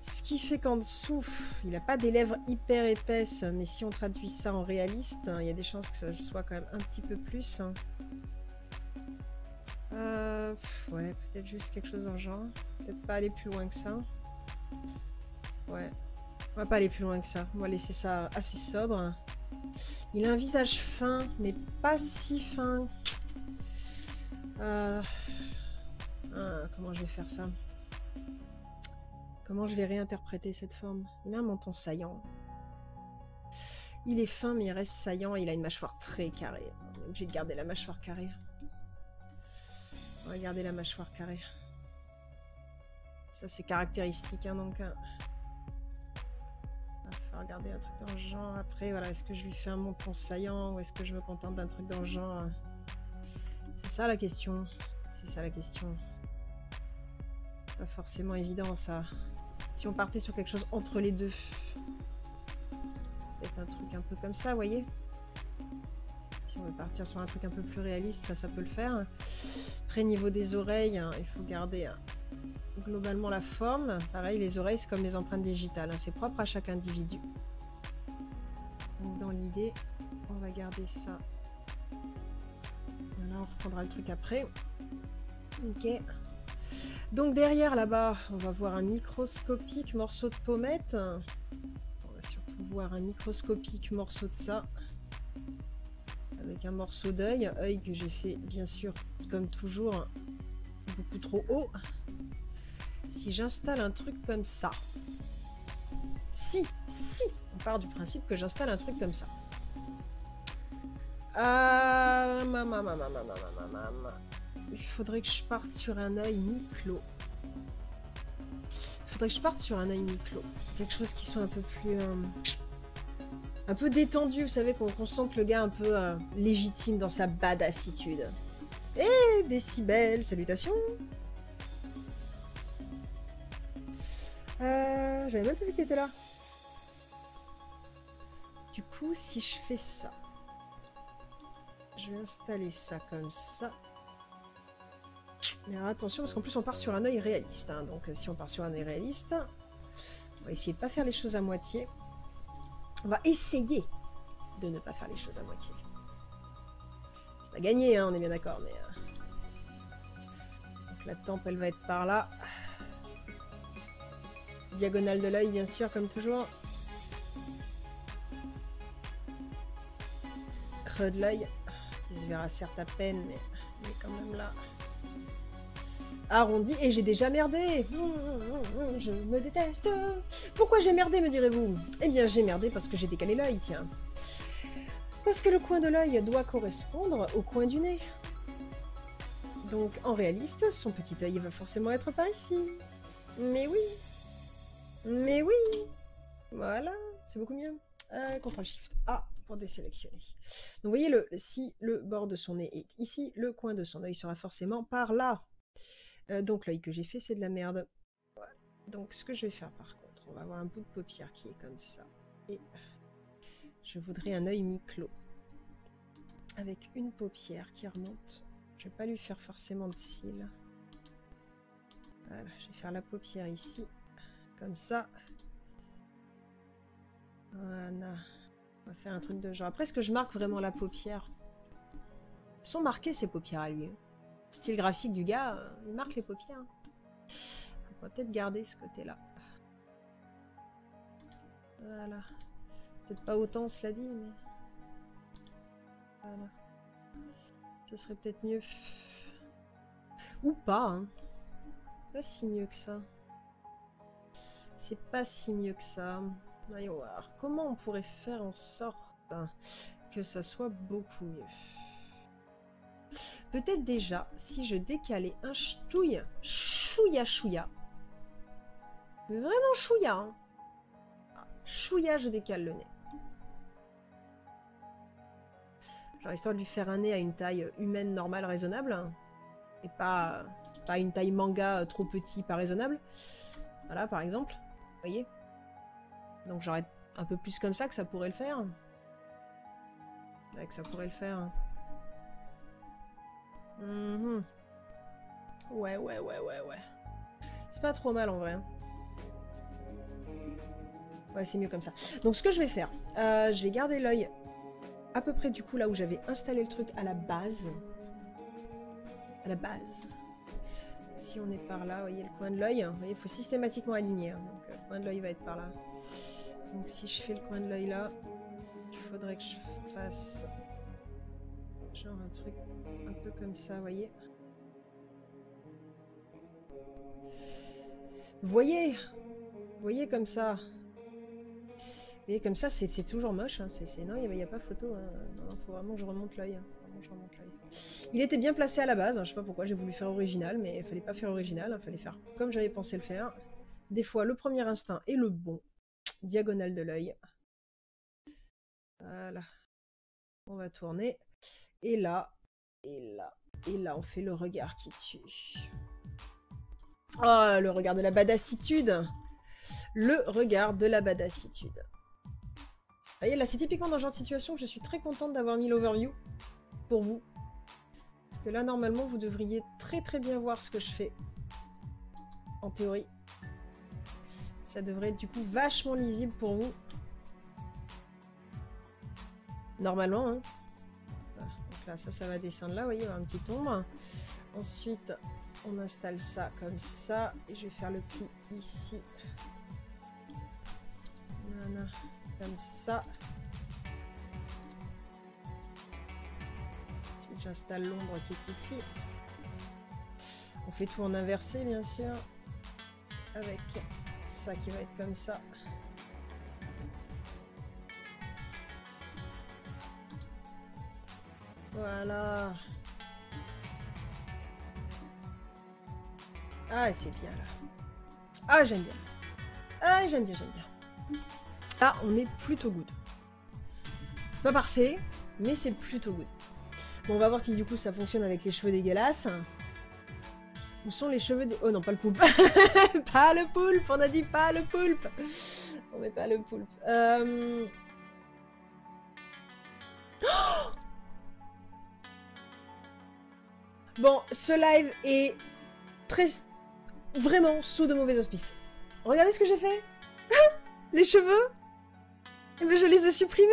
Ce qui fait qu'en dessous, il n'a pas des lèvres hyper épaisses, mais si on traduit ça en réaliste, il y a des chances que ça soit quand même un petit peu plus. Ouais, peut-être juste quelque chose dans le genre. Peut-être pas aller plus loin que ça. Ouais, on va pas aller plus loin que ça. On va laisser ça assez sobre. Il a un visage fin, mais pas si fin. Comment je vais faire ça? Comment je vais réinterpréter cette forme? Il a un menton saillant. Il est fin, mais il reste saillant et il a une mâchoire très carrée. On est obligé de garder la mâchoire carrée. On va garder la mâchoire carrée. Ça, c'est caractéristique, hein, donc... Il va falloir garder un truc dans le genre. Après, voilà, est-ce que je lui fais un menton saillant ou est-ce que je me contente d'un truc dans le genre? C'est ça, la question. C'est ça, la question. Pas forcément évident, ça. Si on partait sur quelque chose entre les deux. Peut-être un truc un peu comme ça, vous voyez? Si on veut partir sur un truc un peu plus réaliste, ça peut le faire. Après, niveau des oreilles, hein, il faut garder globalement la forme. Pareil, les oreilles, c'est comme les empreintes digitales. Hein, c'est propre à chaque individu. Donc, dans l'idée, on va garder ça. Là, on reprendra le truc après. Ok. Donc derrière là-bas, on va voir un microscopique morceau de pommette. On va surtout voir un microscopique morceau de ça. Avec un morceau d'œil. Œil que j'ai fait, bien sûr, comme toujours, beaucoup trop haut. Si j'installe un truc comme ça. Si, on part du principe que j'installe un truc comme ça. Il faudrait que je parte sur un œil mi-clos. Quelque chose qui soit un peu plus... un peu détendu, vous savez, qu'on sente le gars un peu légitime dans sa badassitude. Et Décibel, salutations. J'avais même pas vu qu'il était là. Du coup, si je fais ça, je vais installer ça comme ça. Mais alors attention, parce qu'en plus on part sur un œil réaliste. Hein, donc si on part sur un œil réaliste, on va essayer de ne pas faire les choses à moitié. On va essayer de ne pas faire les choses à moitié. C'est pas gagné, hein, on est bien d'accord, mais... Donc la tempe, elle va être par là. Diagonale de l'œil, bien sûr, comme toujours. Creux de l'œil, qui se verra certes à peine, mais il est quand même là. Arrondi, et j'ai déjà merdé. Je me déteste. Pourquoi j'ai merdé, me direz-vous? Eh bien, j'ai merdé parce que j'ai décalé l'œil, tiens. Parce que le coin de l'œil doit correspondre au coin du nez. Donc, en réaliste, son petit œil va forcément être par ici. Mais oui. Mais oui. Voilà, c'est beaucoup mieux. CTRL-SHIFT A pour désélectionner. Donc, vous voyez, si le bord de son nez est ici, le coin de son œil sera forcément par là. Donc l'œil que j'ai fait, c'est de la merde. Voilà. Donc ce que je vais faire par contre, on va avoir un bout de paupière qui est comme ça. Et je voudrais un œil mi-clos. Avec une paupière qui remonte. Je vais pas lui faire forcément de cils. Voilà, je vais faire la paupière ici. Comme ça. Voilà. On va faire un truc de genre. Après, est-ce que je marque vraiment la paupière? Elles sont marquées ces paupières à lui. Style graphique du gars, il marque les paupières. On va peut-être garder ce côté-là. Voilà. Peut-être pas autant, cela dit, mais... Voilà. Ce serait peut-être mieux. Ou pas, hein. Pas si mieux que ça. C'est pas si mieux que ça. Voyons voir. Comment on pourrait faire en sorte que ça soit beaucoup mieux? Peut-être déjà, si je décalais un chouïa, mais vraiment chouïa, hein. Chouïa, je décale le nez. Genre histoire de lui faire un nez à une taille humaine, normale, raisonnable, hein, et pas une taille manga trop petit, pas raisonnable. Voilà, par exemple, vous voyez. Donc j'aurais un peu plus comme ça que ça pourrait le faire. Ouais, que ça pourrait le faire. Ouais. C'est pas trop mal en vrai. Ouais, c'est mieux comme ça. Donc ce que je vais faire, je vais garder l'œil à peu près du coup là où j'avais installé le truc à la base. Si on est par là, vous voyez le coin de l'œil, vous voyez, il faut systématiquement aligner. Hein, donc le coin de l'œil va être par là. Donc si je fais le coin de l'œil là, il faudrait que je fasse genre un truc un peu comme ça, vous voyez. Vous voyez comme ça. Vous voyez comme ça, c'est toujours moche. Hein. Non, il n'y a pas photo. Hein. Non, faut vraiment que je remonte l'œil. Hein. Il était bien placé à la base. Hein. Je sais pas pourquoi j'ai voulu faire original, mais il fallait pas faire original. Il fallait faire comme j'avais pensé le faire. Des fois, le premier instinct est le bon. Diagonale de l'œil. Voilà. On va tourner. Et là, on fait le regard qui tue. Oh, le regard de la badassitude. Le regard de la badassitude. Vous voyez, là, c'est typiquement dans ce genre de situation que je suis très contente d'avoir mis l'overview pour vous. Parce que là, normalement, vous devriez très bien voir ce que je fais. En théorie. Ça devrait être du coup vachement lisible pour vous. Normalement, hein. Voilà. Donc là, ça va descendre là, vous voyez, il y a un petit ombre. Ensuite, on installe ça comme ça. Et je vais faire le pli ici. Voilà. Comme ça. Ensuite, j'installe l'ombre qui est ici. On fait tout en inversé, bien sûr. Avec ça qui va être comme ça. Voilà. Ah, c'est bien là. Ah, j'aime bien. Ah, j'aime bien, j'aime bien. Là, on est plutôt good. C'est pas parfait, mais c'est plutôt good. Bon, on va voir si du coup ça fonctionne avec les cheveux dégueulasses. Où sont les cheveux des... Oh non, pas le poulpe. Pas le poulpe, on a dit pas le poulpe. On met pas le poulpe. Oh, bon, ce live est très... vraiment sous de mauvais auspices. Regardez ce que j'ai fait. Les cheveux. Eh ben, je les ai supprimés.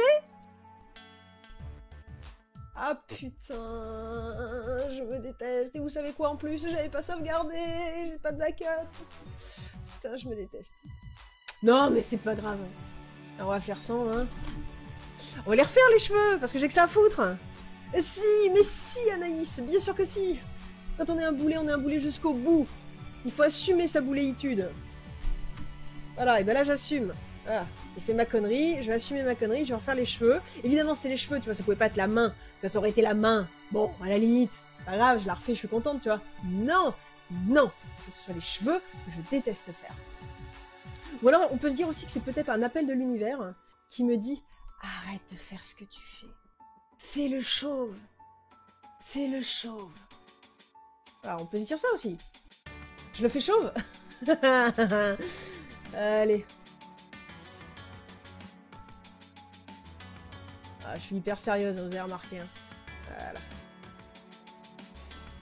Ah putain, je me déteste. Et vous savez quoi en plus? J'avais pas sauvegardé, j'ai pas de backup. Putain, je me déteste. Non, mais c'est pas grave. On va faire ça, hein. On va les refaire les cheveux, parce que j'ai que ça à foutre. Si, mais si Anaïs, bien sûr que si. Quand on est un boulet jusqu'au bout. Il faut assumer sa bouléitude. Voilà, et ben là j'assume. Voilà, j'ai fait ma connerie, je vais assumer ma connerie, je vais refaire les cheveux. Évidemment, c'est les cheveux, tu vois, ça pouvait pas être la main. Tu vois, ça aurait été la main. Bon, à la limite, pas grave, je la refais, je suis contente, tu vois. Non, non, il faut que ce soit les cheveux que je déteste faire. Ou alors, on peut se dire aussi que c'est peut-être un appel de l'univers qui me dit « Arrête de faire ce que tu fais. Fais le chauve. Fais le chauve. » Alors, on peut se dire ça aussi. Je le fais chauve. Allez. Ah, je suis hyper sérieuse, vous avez remarqué. Hein. Voilà.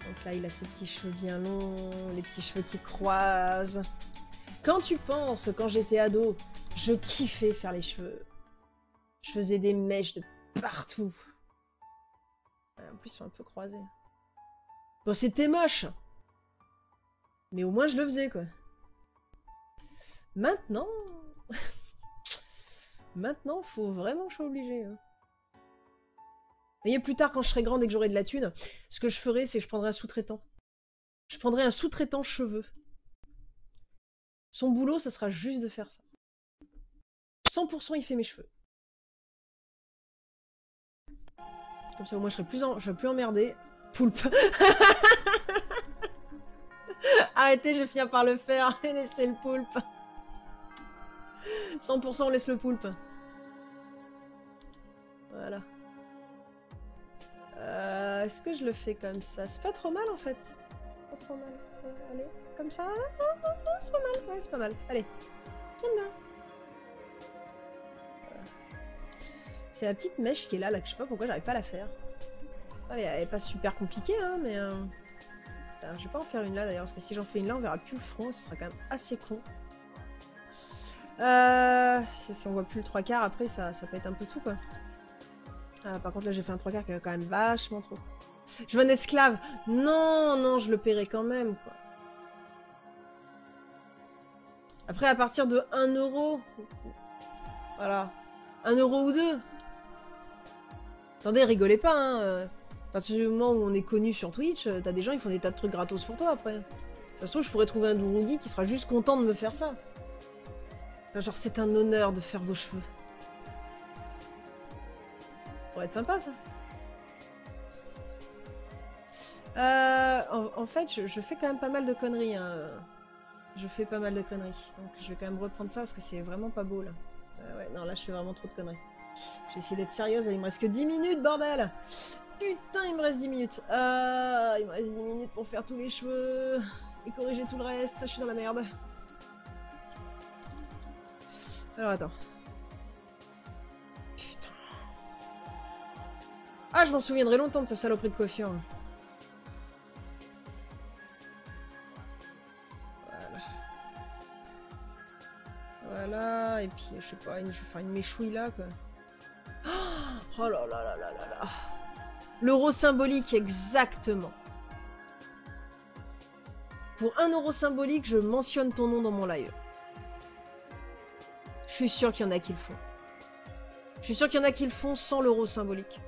Donc là, il a ses petits cheveux bien longs, les petits cheveux qui croisent. Quand tu penses, quand j'étais ado, je kiffais faire les cheveux. Je faisais des mèches de partout. En plus, ils sont un peu croisés. Bon, c'était moche. Mais au moins, je le faisais, quoi. Maintenant... Maintenant, faut vraiment que je sois obligée. Hein. Et plus tard, quand je serai grande et que j'aurai de la thune, ce que je ferai, c'est que je prendrai un sous-traitant. Je prendrai un sous-traitant cheveux. Son boulot, ça sera juste de faire ça. 100% il fait mes cheveux. Comme ça, au moins, je serai plus emmerdée. Poulpe. Arrêtez, je vais finir par le faire. Et laissez le poulpe. 100% on laisse le poulpe. Voilà. Est-ce que je le fais comme ça? C'est pas trop mal en fait. Pas trop mal. Allez, comme ça. C'est pas mal. Ouais, c'est pas mal. Allez. J'aime bien. Voilà. C'est la petite mèche qui est là, que je sais pas pourquoi j'arrive pas à la faire. Elle est pas super compliquée, hein, mais... Putain, je vais pas en faire une là d'ailleurs, parce que si j'en fais une là, on verra plus le front, ce sera quand même assez con. Si on voit plus le 3/4, après ça peut être un peu tout quoi. Par contre là j'ai fait un 3/4 qui est quand même vachement trop. Je veux un esclave. Non, non, je le paierai quand même quoi. Après à partir de 1 euro. Voilà. 1 euro ou 2. Attendez, rigolez pas hein. À partir du moment où on est connu sur Twitch, t'as des gens ils font des tas de trucs gratos pour toi après. Ça se trouve je pourrais trouver un Dourougi qui sera juste content de me faire ça. Genre, c'est un honneur de faire vos cheveux. Ça pourrait être sympa, ça. En fait, je fais quand même pas mal de conneries. Hein. Je fais pas mal de conneries. Donc, je vais quand même reprendre ça parce que c'est vraiment pas beau, là. Ouais, non, là, je fais vraiment trop de conneries. Je vais essayer d'être sérieuse. Là, il me reste que 10 minutes, bordel! Putain, il me reste 10 minutes. Il me reste 10 minutes pour faire tous les cheveux et corriger tout le reste. Je suis dans la merde. Alors attends. Putain. Ah, je m'en souviendrai longtemps de sa saloperie de coiffure. Voilà. Voilà, et puis je sais pas, je vais faire une méchouille là quoi. Oh là là là là là là. L'euro symbolique, exactement. Pour 1 euro symbolique, je mentionne ton nom dans mon live. Je suis sûre qu'il y en a qui le font. Je suis sûre qu'il y en a qui le font sans l'euro symbolique.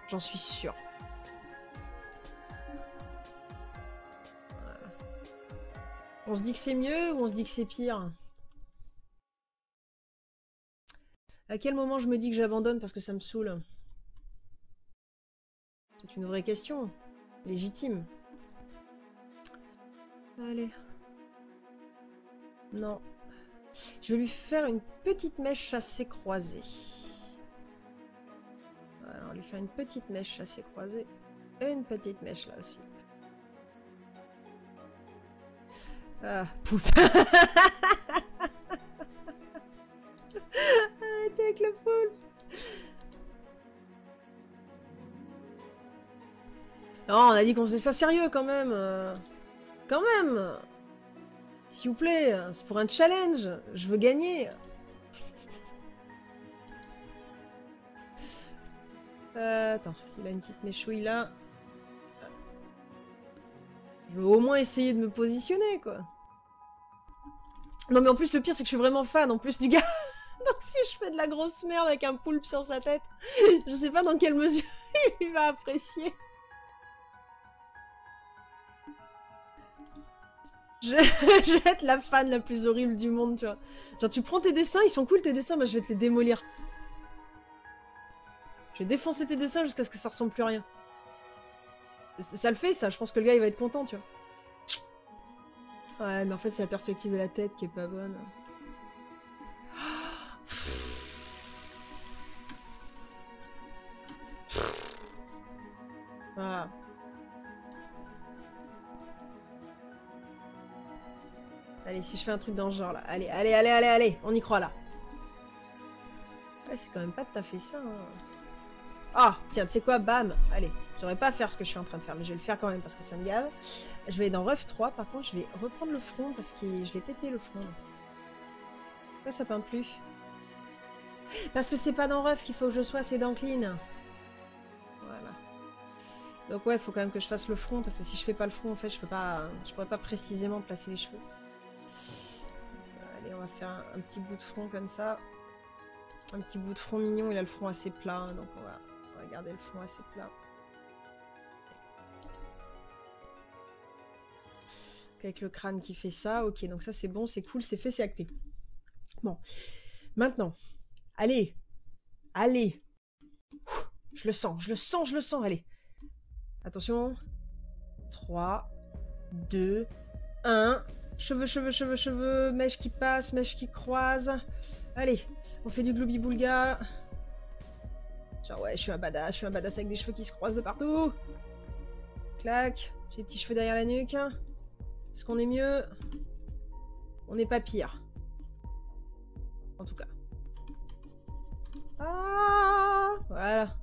J'en suis sûre. Voilà. On se dit que c'est mieux ou on se dit que c'est pire? À quel moment je me dis que j'abandonne parce que ça me saoule? C'est une vraie question. Légitime. Allez. Non. Je vais lui faire une petite mèche chassée croisée. Alors, on va lui faire une petite mèche chassée croisée. Et une petite mèche là aussi. Ah, pouf. Arrêtez avec le poulpe. Non, on a dit qu'on faisait ça sérieux quand même. Quand même. S'il vous plaît, c'est pour un challenge. Je veux gagner. Attends, s'il a une petite méchouille là. Je veux au moins essayer de me positionner, quoi. Non, mais en plus, le pire, c'est que je suis vraiment fan, en plus, du gars. Donc, si je fais de la grosse merde avec un poulpe sur sa tête, je sais pas dans quelle mesure il va apprécier. Je vais être la fan la plus horrible du monde, tu vois. Genre, tu prends tes dessins, ils sont cool, tes dessins, bah, je vais te les démolir. Je vais défoncer tes dessins jusqu'à ce que ça ressemble plus à rien. Ça le fait, ça. Je pense que le gars, il va être content, tu vois. Ouais, mais en fait, c'est la perspective de la tête qui est pas bonne. Voilà. Allez, si je fais un truc dans ce genre, là. Allez, allez, allez, allez, allez. On y croit, là. Ouais, c'est quand même pas tout à fait ça, hein. Ah, tiens, tu sais quoi, bam. Allez, j'aurais pas à faire ce que je suis en train de faire, mais je vais le faire quand même parce que ça me gave. Je vais dans Rough 3, par contre, je vais reprendre le front parce que je l'ai pété le front. Pourquoi ça peint plus? Parce que c'est pas dans Rough qu'il faut que je sois, c'est dans Clean. Voilà. Donc ouais, il faut quand même que je fasse le front parce que si je fais pas le front, en fait, je pourrais pas précisément placer les cheveux. Allez, on va faire un petit bout de front comme ça. Un petit bout de front mignon, il a le front assez plat, hein, donc on va garder le front assez plat. Avec le crâne qui fait ça, ok, donc ça c'est bon, c'est cool, c'est fait, c'est acté. Bon, maintenant, allez, allez, je le sens, je le sens, je le sens, allez. Attention, 3, 2, 1, cheveux, cheveux, cheveux, cheveux, mèche qui passe, mèche qui croise. Allez, on fait du gloubi-boulga. Genre ouais, je suis un badass avec des cheveux qui se croisent de partout. Clac, j'ai des petits cheveux derrière la nuque. Est-ce qu'on est mieux? On n'est pas pire. En tout cas. Ah, voilà.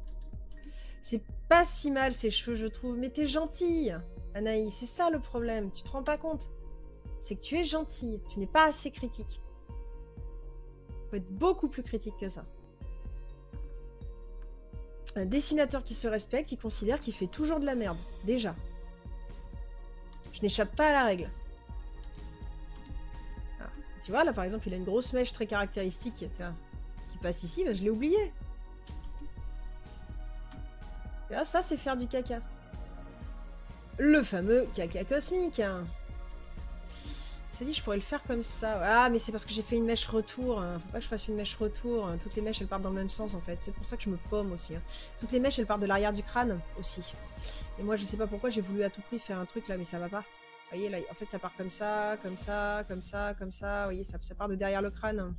C'est pas si mal ces cheveux, je trouve. Mais t'es gentille, Anaïs. C'est ça le problème. Tu te rends pas compte? C'est que tu es gentille. Tu n'es pas assez critique. Faut être beaucoup plus critique que ça. Un dessinateur qui se respecte, il considère qu'il fait toujours de la merde. Déjà. Je n'échappe pas à la règle. Ah. Tu vois, là, par exemple, il a une grosse mèche très caractéristique qui passe ici. Bah, je l'ai oublié. Et là, ça, c'est faire du caca. Le fameux caca cosmique. Hein. C'est dit, je pourrais le faire comme ça. Ah, mais c'est parce que j'ai fait une mèche retour. Hein. Faut pas que je fasse une mèche retour. Hein. Toutes les mèches, elles partent dans le même sens, en fait. C'est peut-être pour ça que je me pomme aussi. Hein. Toutes les mèches, elles partent de l'arrière du crâne aussi. Et moi, je sais pas pourquoi j'ai voulu à tout prix faire un truc là, mais ça va pas. Vous voyez, là, en fait, ça part comme ça, comme ça, comme ça, comme ça. Vous voyez, ça part de derrière le crâne.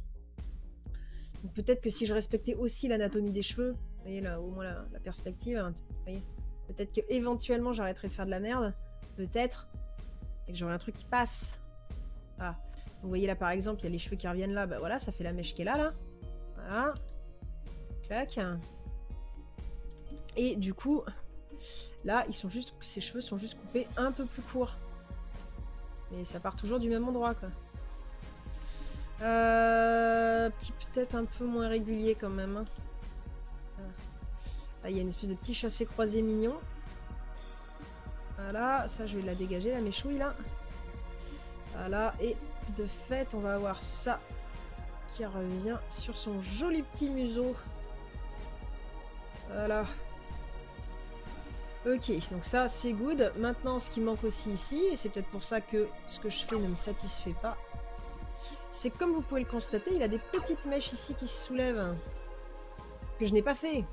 Donc peut-être que si je respectais aussi l'anatomie des cheveux, vous voyez, là, au moins la perspective, hein, vous voyez, peut-être qu'éventuellement, j'arrêterais de faire de la merde. Peut-être. Et que j'aurais un truc qui passe. Ah, vous voyez là par exemple, il y a les cheveux qui reviennent là, bah voilà, ça fait la mèche qui est là, là. Voilà. Clac. Et du coup, là, ces cheveux sont juste coupés un peu plus courts. Mais ça part toujours du même endroit, quoi. Petit peut-être un peu moins régulier quand même. Hein. Là, il y a une espèce de petit chassé croisé mignon. Voilà, ça je vais la dégager, la méchouille là. Voilà, et de fait, on va avoir ça qui revient sur son joli petit museau. Voilà. Ok, donc ça, c'est good. Maintenant, ce qui manque aussi ici, et c'est peut-être pour ça que ce que je fais ne me satisfait pas, c'est comme vous pouvez le constater, il a des petites mèches ici qui se soulèvent. Que je n'ai pas fait.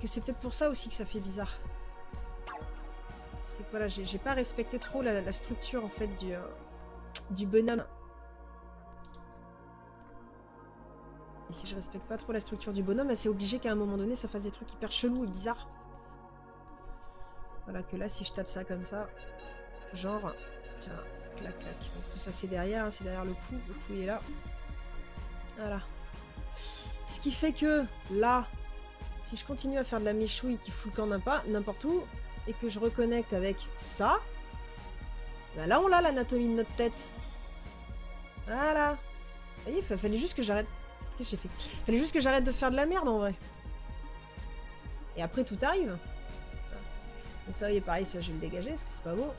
Que c'est peut-être pour ça aussi que ça fait bizarre. C'est que voilà, j'ai pas respecté trop la structure en fait du bonhomme. Et si je respecte pas trop la structure du bonhomme, bah, c'est obligé qu'à un moment donné ça fasse des trucs hyper chelous et bizarres. Voilà, que là si je tape ça comme ça, genre, tiens, clac clac. Donc, tout ça c'est derrière le cou il est là. Voilà. Ce qui fait que là, si je continue à faire de la méchouille qui fout le camp n'importe où, et que je reconnecte avec ça, bah là on l'a l'anatomie de notre tête. Voilà. Vous voyez, fallait juste que j'arrête. Qu'est-ce que j'ai fait? Fallait juste que j'arrête de faire de la merde en vrai. Et après tout arrive. Donc ça, vous voyez, pareil, ça je vais le dégager parce que c'est pas beau.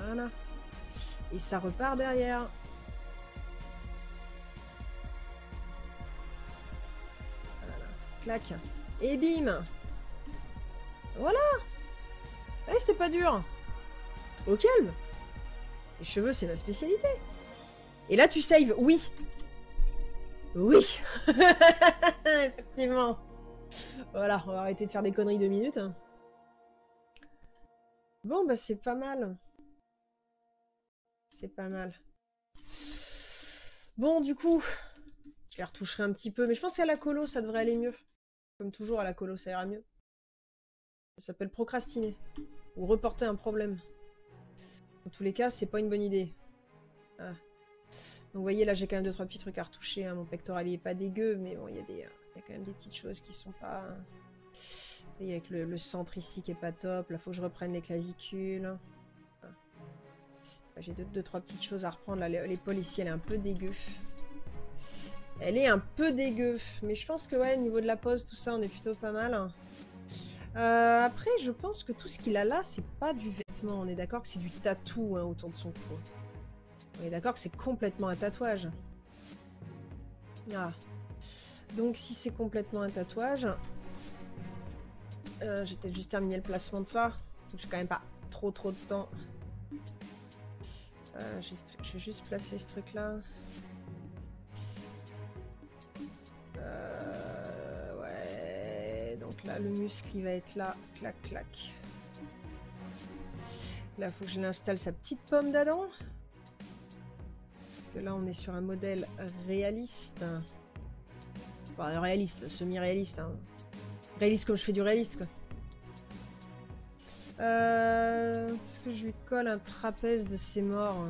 Voilà. Et ça repart derrière. Voilà. Clac. Et bim. Voilà. Ouais, c'était pas dur. Au calme. Les cheveux, c'est ma spécialité. Et là, tu saves. Oui. Oui. Effectivement. Voilà, on va arrêter de faire des conneries 2 minutes. Bon, bah c'est pas mal. C'est pas mal. Bon, du coup, je les retoucherai un petit peu. Mais je pense qu'à la colo, ça devrait aller mieux. Comme toujours, à la colo, ça ira mieux. Ça s'appelle procrastiner. Ou reporter un problème. Dans tous les cas, c'est pas une bonne idée. Ah. Donc vous voyez, là, j'ai quand même 2-3 petits trucs à retoucher. Hein. Mon pectoral, il est pas dégueu, mais bon, il y a quand même des petites choses qui sont pas... Vous voyez, avec le centre ici qui est pas top. Là, faut que je reprenne les clavicules. Ah. J'ai 2-3 petites choses à reprendre. Là, l'épaule ici, elle est un peu dégueu. Elle est un peu dégueu. Mais je pense que, ouais, au niveau de la pose, tout ça, on est plutôt pas mal. Après, je pense que tout ce qu'il a là, c'est pas du vêtement. On est d'accord que c'est du tatou hein, autour de son cou. On est d'accord que c'est complètement un tatouage. Ah. Donc si c'est complètement un tatouage, je vais peut-être juste terminer le placement de ça. J'ai quand même pas trop de temps. Je vais juste placer ce truc-là. Ouais. Donc là, le muscle, il va être là. Clac, clac. Là, il faut que je l'installe sa petite pomme d'Adam. Là on est sur un modèle réaliste. Enfin, réaliste, semi-réaliste. Hein. Réaliste comme je fais du réaliste quoi. Est-ce que je lui colle un trapèze de ses morts?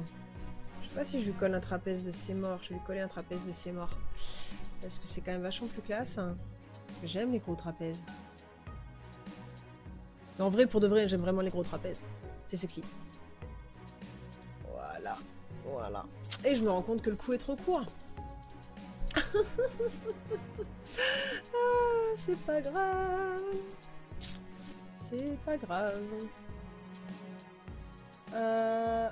Je sais pas si je lui colle un trapèze de ses morts. Je vais lui coller un trapèze de ses morts. Parce que c'est quand même vachement plus classe. Hein. Parce que j'aime les gros trapèzes. Mais en vrai, pour de vrai, j'aime vraiment les gros trapèzes. C'est sexy. Voilà. Voilà. Et je me rends compte que le cou est trop court. Ah, c'est pas grave. C'est pas grave. Ouais.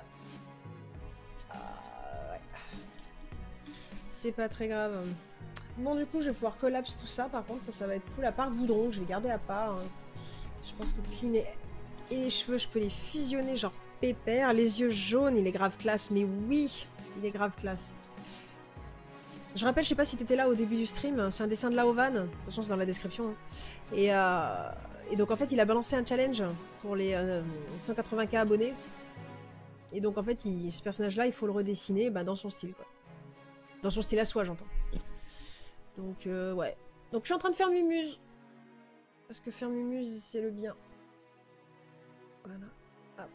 C'est pas très grave. Bon, du coup, je vais pouvoir collapse tout ça. Par contre, ça va être cool. À part le boudron, que je vais garder à part. Hein. Je pense que le clean et les cheveux, je peux les fusionner genre pépère. Les yeux jaunes, il est grave classe. Mais oui, il est grave classe. Je rappelle, je sais pas si t'étais là au début du stream, c'est un dessin de Laovan, de toute façon c'est dans la description. Hein. Et donc en fait il a balancé un challenge pour les 180K abonnés. Et donc en fait ce personnage là il faut le redessiner dans son style quoi. Dans son style à soi j'entends. Donc ouais. Donc je suis en train de faire Mumuse. Parce que faire Mumuse c'est le bien. Voilà. Hop.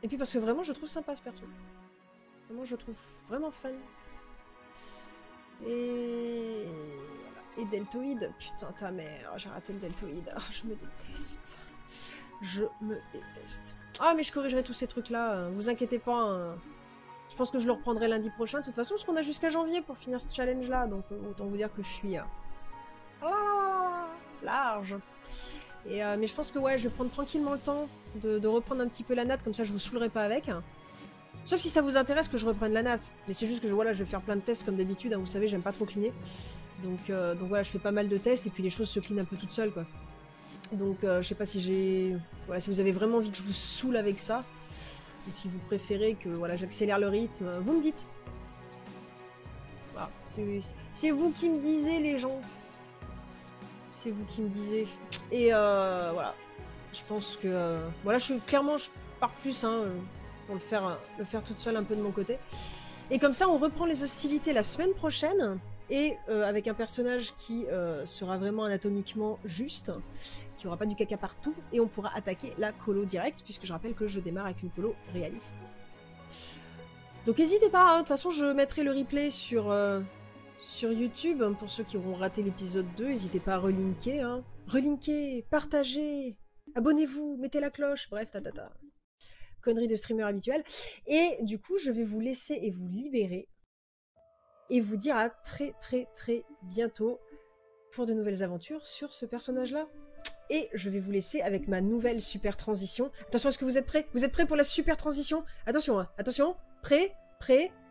Et puis parce que vraiment je trouve sympa ce perso. Vraiment je trouve vraiment fun. Et voilà. Et deltoïde, putain ta mère, j'ai raté le deltoïde. Ah, je me déteste. Je me déteste. Ah mais je corrigerai tous ces trucs là, vous inquiétez pas. Hein. Je pense que je le reprendrai lundi prochain, de toute façon, parce qu'on a jusqu'à janvier pour finir ce challenge là, donc autant vous dire que je suis large. Et, mais je pense que ouais, je vais prendre tranquillement le temps de reprendre un petit peu la natte, comme ça je vous saoulerai pas avec. Sauf si ça vous intéresse que je reprenne la natte. Mais c'est juste que voilà, je vais faire plein de tests comme d'habitude. Hein, vous savez, j'aime pas trop cleaner. Donc voilà, je fais pas mal de tests et puis les choses se cleanent un peu toutes seules quoi. Donc je sais pas si j'ai... Voilà, si vous avez vraiment envie que je vous saoule avec ça. Ou si vous préférez que voilà, j'accélère le rythme, vous me dites. Voilà, c'est vous qui me disiez les gens. c'est vous qui me disiez. Et voilà. Je pense que... voilà, clairement, je pars plus hein, pour le faire toute seule un peu de mon côté. Et comme ça, on reprend les hostilités la semaine prochaine. Et avec un personnage qui sera vraiment anatomiquement juste, qui aura pas du caca partout, et on pourra attaquer la colo direct, puisque je rappelle que je démarre avec une colo réaliste. Donc n'hésitez pas, hein. De toute façon je mettrai le replay sur YouTube, pour ceux qui auront raté l'épisode 2, n'hésitez pas à relinker, hein. Relinker, partagez, abonnez-vous, mettez la cloche, bref, tatata. Conneries de streamer habituel. Et du coup, je vais vous laisser et vous libérer, et vous dire à très très très bientôt pour de nouvelles aventures sur ce personnage-là. Et je vais vous laisser avec ma nouvelle super transition. Attention, est-ce que vous êtes prêts? Vous êtes prêts pour la super transition? Attention, hein, attention, prêt,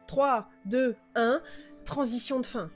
3, 2, 1, transition de fin.